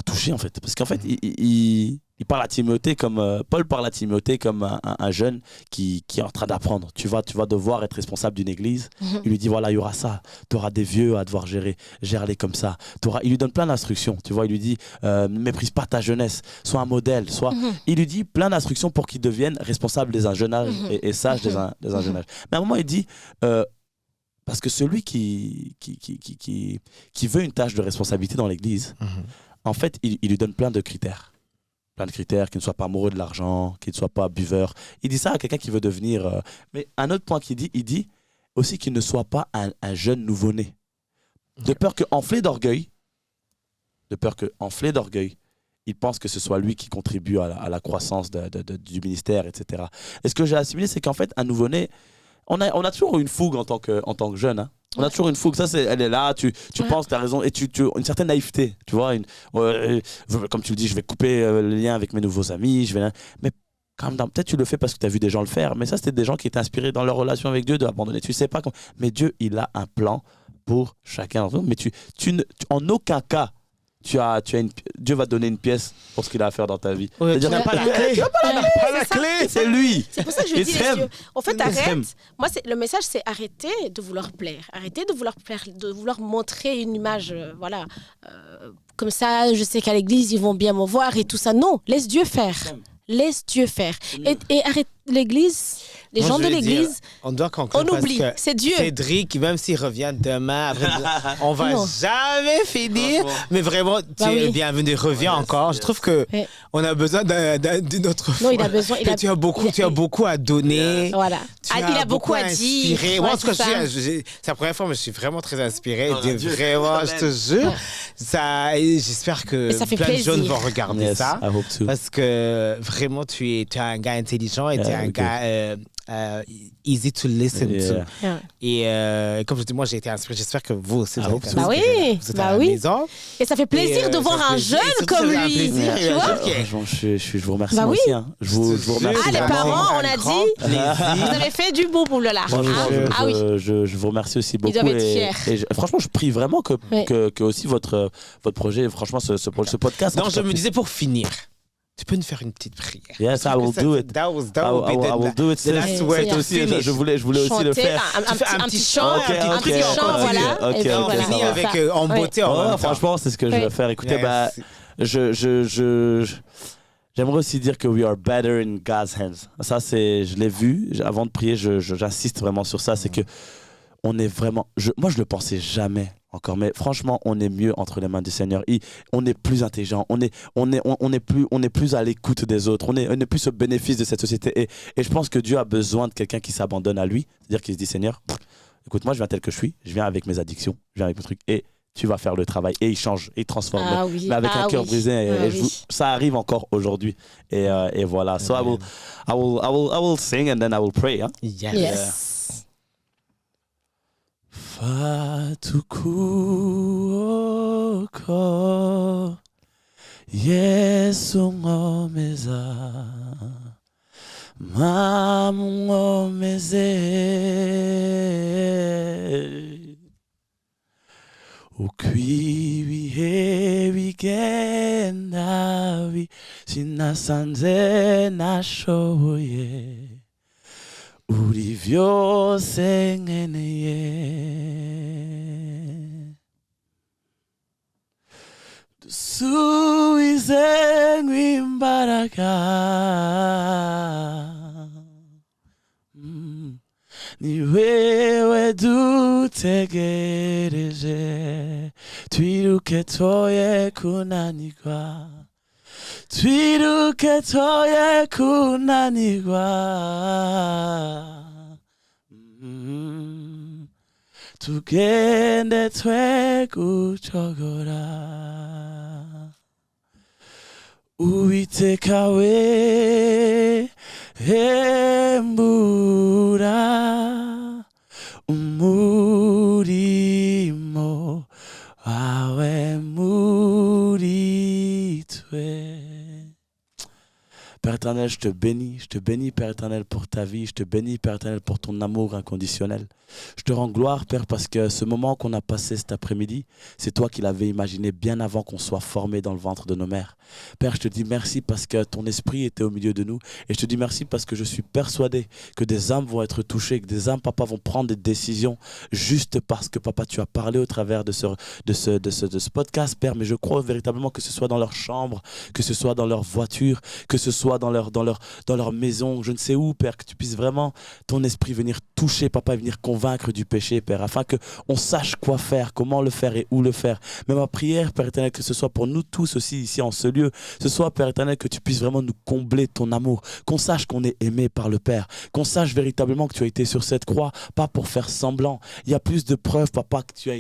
touché en fait, parce qu'en fait il parle à Timothée comme Paul parle à Timothée comme un jeune qui est en train d'apprendre. Tu vas devoir être responsable d'une église. Il lui dit voilà, il y aura ça, tu auras des vieux à devoir gère-les comme ça. Il lui donne plein d'instructions, tu vois, il lui dit ne méprise pas ta jeunesse, sois un modèle, il lui dit plein d'instructions pour qu'il devienne responsable dès un jeune âge et sage dès un jeune âge. Mais à un moment il dit parce que celui qui veut une tâche de responsabilité dans l'église, en fait, il lui donne plein de critères. Plein de critères, qu'il ne soit pas amoureux de l'argent, qu'il ne soit pas buveur. Il dit ça à quelqu'un qui veut devenir... Mais un autre point qu'il dit, il dit aussi qu'il ne soit pas un jeune nouveau-né. De peur qu'enflé d'orgueil, il pense que ce soit lui qui contribue à la croissance du ministère, etc. Et ce que j'ai assimilé, c'est qu'en fait, un nouveau-né... On a toujours une fougue en tant que jeune. Hein. On a toujours une fougue. Ça, elle est là. Tu penses, tu as raison. Et tu une certaine naïveté. Tu vois, comme tu le dis, je vais couper le lien avec mes nouveaux amis. Mais quand même, peut-être tu le fais parce que tu as vu des gens le faire. Mais ça, c'était des gens qui étaient inspirés dans leur relation avec Dieu d'abandonner. Tu sais pas comment. Mais Dieu, il a un plan pour chacun d'entre nous. Mais en aucun cas, Dieu va donner une pièce pour ce qu'il a à faire dans ta vie. Ouais, tu n'as pas la clé. C'est lui. C'est pour ça que je dis les yeux. En fait, arrête. Moi, le message, c'est arrêter de vouloir plaire. Arrêter de vouloir plaire, de vouloir montrer une image, voilà. Comme ça, je sais qu'à l'église, ils vont bien me voir et tout ça. Non, laisse Dieu faire. Laisse Dieu faire. Et arrête l'église. Les gens de l'église, on doit conclure. On oublie, c'est Dieu. Cédric, même s'il revient demain, après, on va jamais finir. Mais vraiment, tu es bienvenu, reviens encore. Je trouve que on a besoin d'une autre fois. Non, il a besoin. Tu as beaucoup à donner. Voilà. Il a beaucoup à dire. Moi, en tout cas, c'est la première fois, mais je suis vraiment très inspiré. Vraiment, je te jure. J'espère que plein de jeunes vont regarder ça. Parce que vraiment, tu es un gars intelligent et tu es un gars easy to listen to. Et comme je dis, moi j'ai été inspiré. J'espère que vous aussi. Vous êtes à la maison. Et ça fait plaisir de voir un jeune comme lui. Tu vois? Je vous remercie aussi. Hein. Je vous remercie. Les parents, on a dit, vous avez fait du beau pour le large. Je vous remercie aussi beaucoup. Ils doivent être fiers. Et franchement, je prie vraiment que aussi votre projet, franchement, ce podcast. Non, je me disais pour finir. Tu peux nous faire une petite prière? Yes, I will do it. That I will do it. last word C'est aussi, je voulais aussi le faire. Un petit chant, Ok, un ok, petit on chant, continue. voilà. Ok, Et puis ok, voilà, ça finit va. avec ça. en beauté en même temps. Franchement, c'est ce que je vais faire. Écoutez, j'aimerais aussi dire que we are better in God's hands. Ça, je l'ai vu. Avant de prier, j'insiste vraiment sur ça. C'est que on est vraiment. Moi, je le pensais jamais encore, mais franchement, on est mieux entre les mains du Seigneur. On est plus intelligent. On est plus à l'écoute des autres. On est plus au bénéfice de cette société. Et je pense que Dieu a besoin de quelqu'un qui s'abandonne à lui, c'est-à-dire qui se dit Seigneur, écoute, moi, je viens tel que je suis. Je viens avec mes addictions. Je viens avec mes trucs et tu vas faire le travail. Et il change, et il transforme. Ah oui, mais avec un cœur brisé. Ça arrive encore aujourd'hui. Et voilà. So I will sing and then I will pray. Hein? Yes. Fatukuoko Yesu ngomeza Mamu ngomeze Ukwibi hebi gendavi Sinasanze nashoye Uri vyose nkeneye dusubize nk'imbaraga ni wewe dutegereje twiruke toye kunanirwa twiruke toye kunanirwa tugende twe gucogora Uwiteka we hembura umurimo wawe muri twe. Père éternel, je te bénis, Père éternel, pour ta vie, je te bénis, Père éternel, pour ton amour inconditionnel. Je te rends gloire, Père, parce que ce moment qu'on a passé cet après-midi, c'est toi qui l'avais imaginé bien avant qu'on soit formé dans le ventre de nos mères. Père, je te dis merci parce que ton esprit était au milieu de nous. Et je te dis merci parce que je suis persuadé que des âmes vont être touchées, que des âmes, Papa, vont prendre des décisions juste parce que, Papa, tu as parlé au travers de ce podcast, Père. Mais je crois véritablement que ce soit dans leur chambre, que ce soit dans leur voiture, que ce soit dans leur maison, je ne sais où, Père, que tu puisses vraiment, ton esprit venir toucher, Papa, et venir convaincre du péché, Père, afin qu'on sache quoi faire, comment le faire et où le faire. Mais ma prière, Père éternel, que ce soit pour nous tous aussi ici en ce lieu, ce soit, Père éternel, que tu puisses vraiment nous combler ton amour, qu'on sache qu'on est aimé par le Père, qu'on sache véritablement que tu as été sur cette croix, pas pour faire semblant. Il y a plus de preuves, Papa, que tu as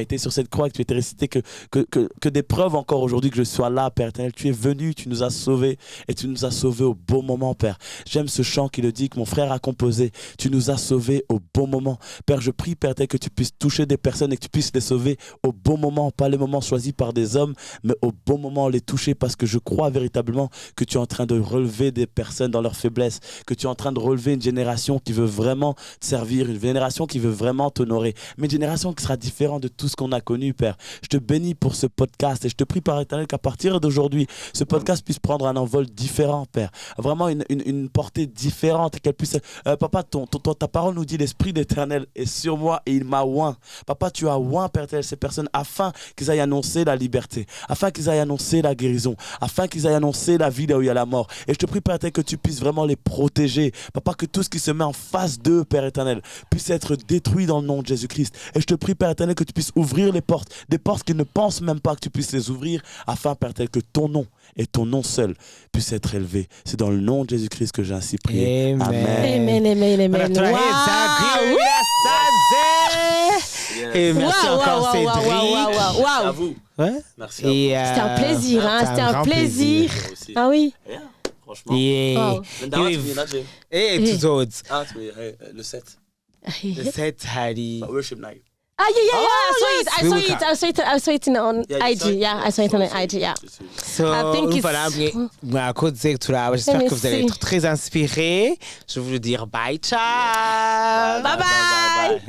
été sur cette croix, que tu as été ressuscité, que des preuves encore aujourd'hui que je sois là, Père éternel. Tu es venu, tu nous as sauvés et tu nous as sauvés au bon moment, Père. J'aime ce chant qui le dit, que mon frère a composé. Tu nous as sauvés au bon moment. Père, je prie, Père éternel, que tu puisses toucher des personnes et que tu puisses les sauver au bon moment, pas les moments choisis par des hommes, mais au bon moment les toucher, parce que je crois véritablement que tu es en train de relever des personnes dans leur faiblesse, que tu es en train de relever une génération qui veut vraiment te servir, une génération qui veut vraiment t'honorer, mais une génération qui sera différente de tout ce qu'on a connu, Père. Je te bénis pour ce podcast et je te prie, Père éternel, qu'à partir d'aujourd'hui, ce podcast puisse prendre un envol différent, Père. Vraiment une portée différente, qu'elle puisse... Papa, ta parole nous dit, l'Esprit d'Éternel est sur moi et il m'a oint. Papa, tu as oint, Père éternel, ces personnes afin qu'ils aillent annoncer la liberté, afin qu'ils aillent annoncer la guérison, afin qu'ils aillent annoncer la vie là où il y a la mort. Et je te prie, Père éternel, que tu puisses vraiment les protéger. Papa, que tout ce qui se met en face d'eux, Père éternel, puisse être détruit dans le nom de Jésus-Christ. Et je te prie, Père éternel, que tu puisses ouvrir les portes, des portes qu'ils ne pensent même pas que tu puisses les ouvrir, afin, Père éternel, que ton nom et ton nom seul puisse être élevé. C'est dans le nom de Jésus-Christ que j'ai ainsi prié. Amen. Amen. Et merci encore, Cédric. À vous. Ouais. Merci. C'était un plaisir, hein. C'était un plaisir. Ah oui. Franchement. Et tous autres. Le 7. Le 7, Harry. Worship night. Yeah. I saw it on IG. Yeah, I saw it on IG. Yeah. So, I think voilà, j'espère que vous allez être très inspirés. Je veux vous dire bye, ciao. Bye bye.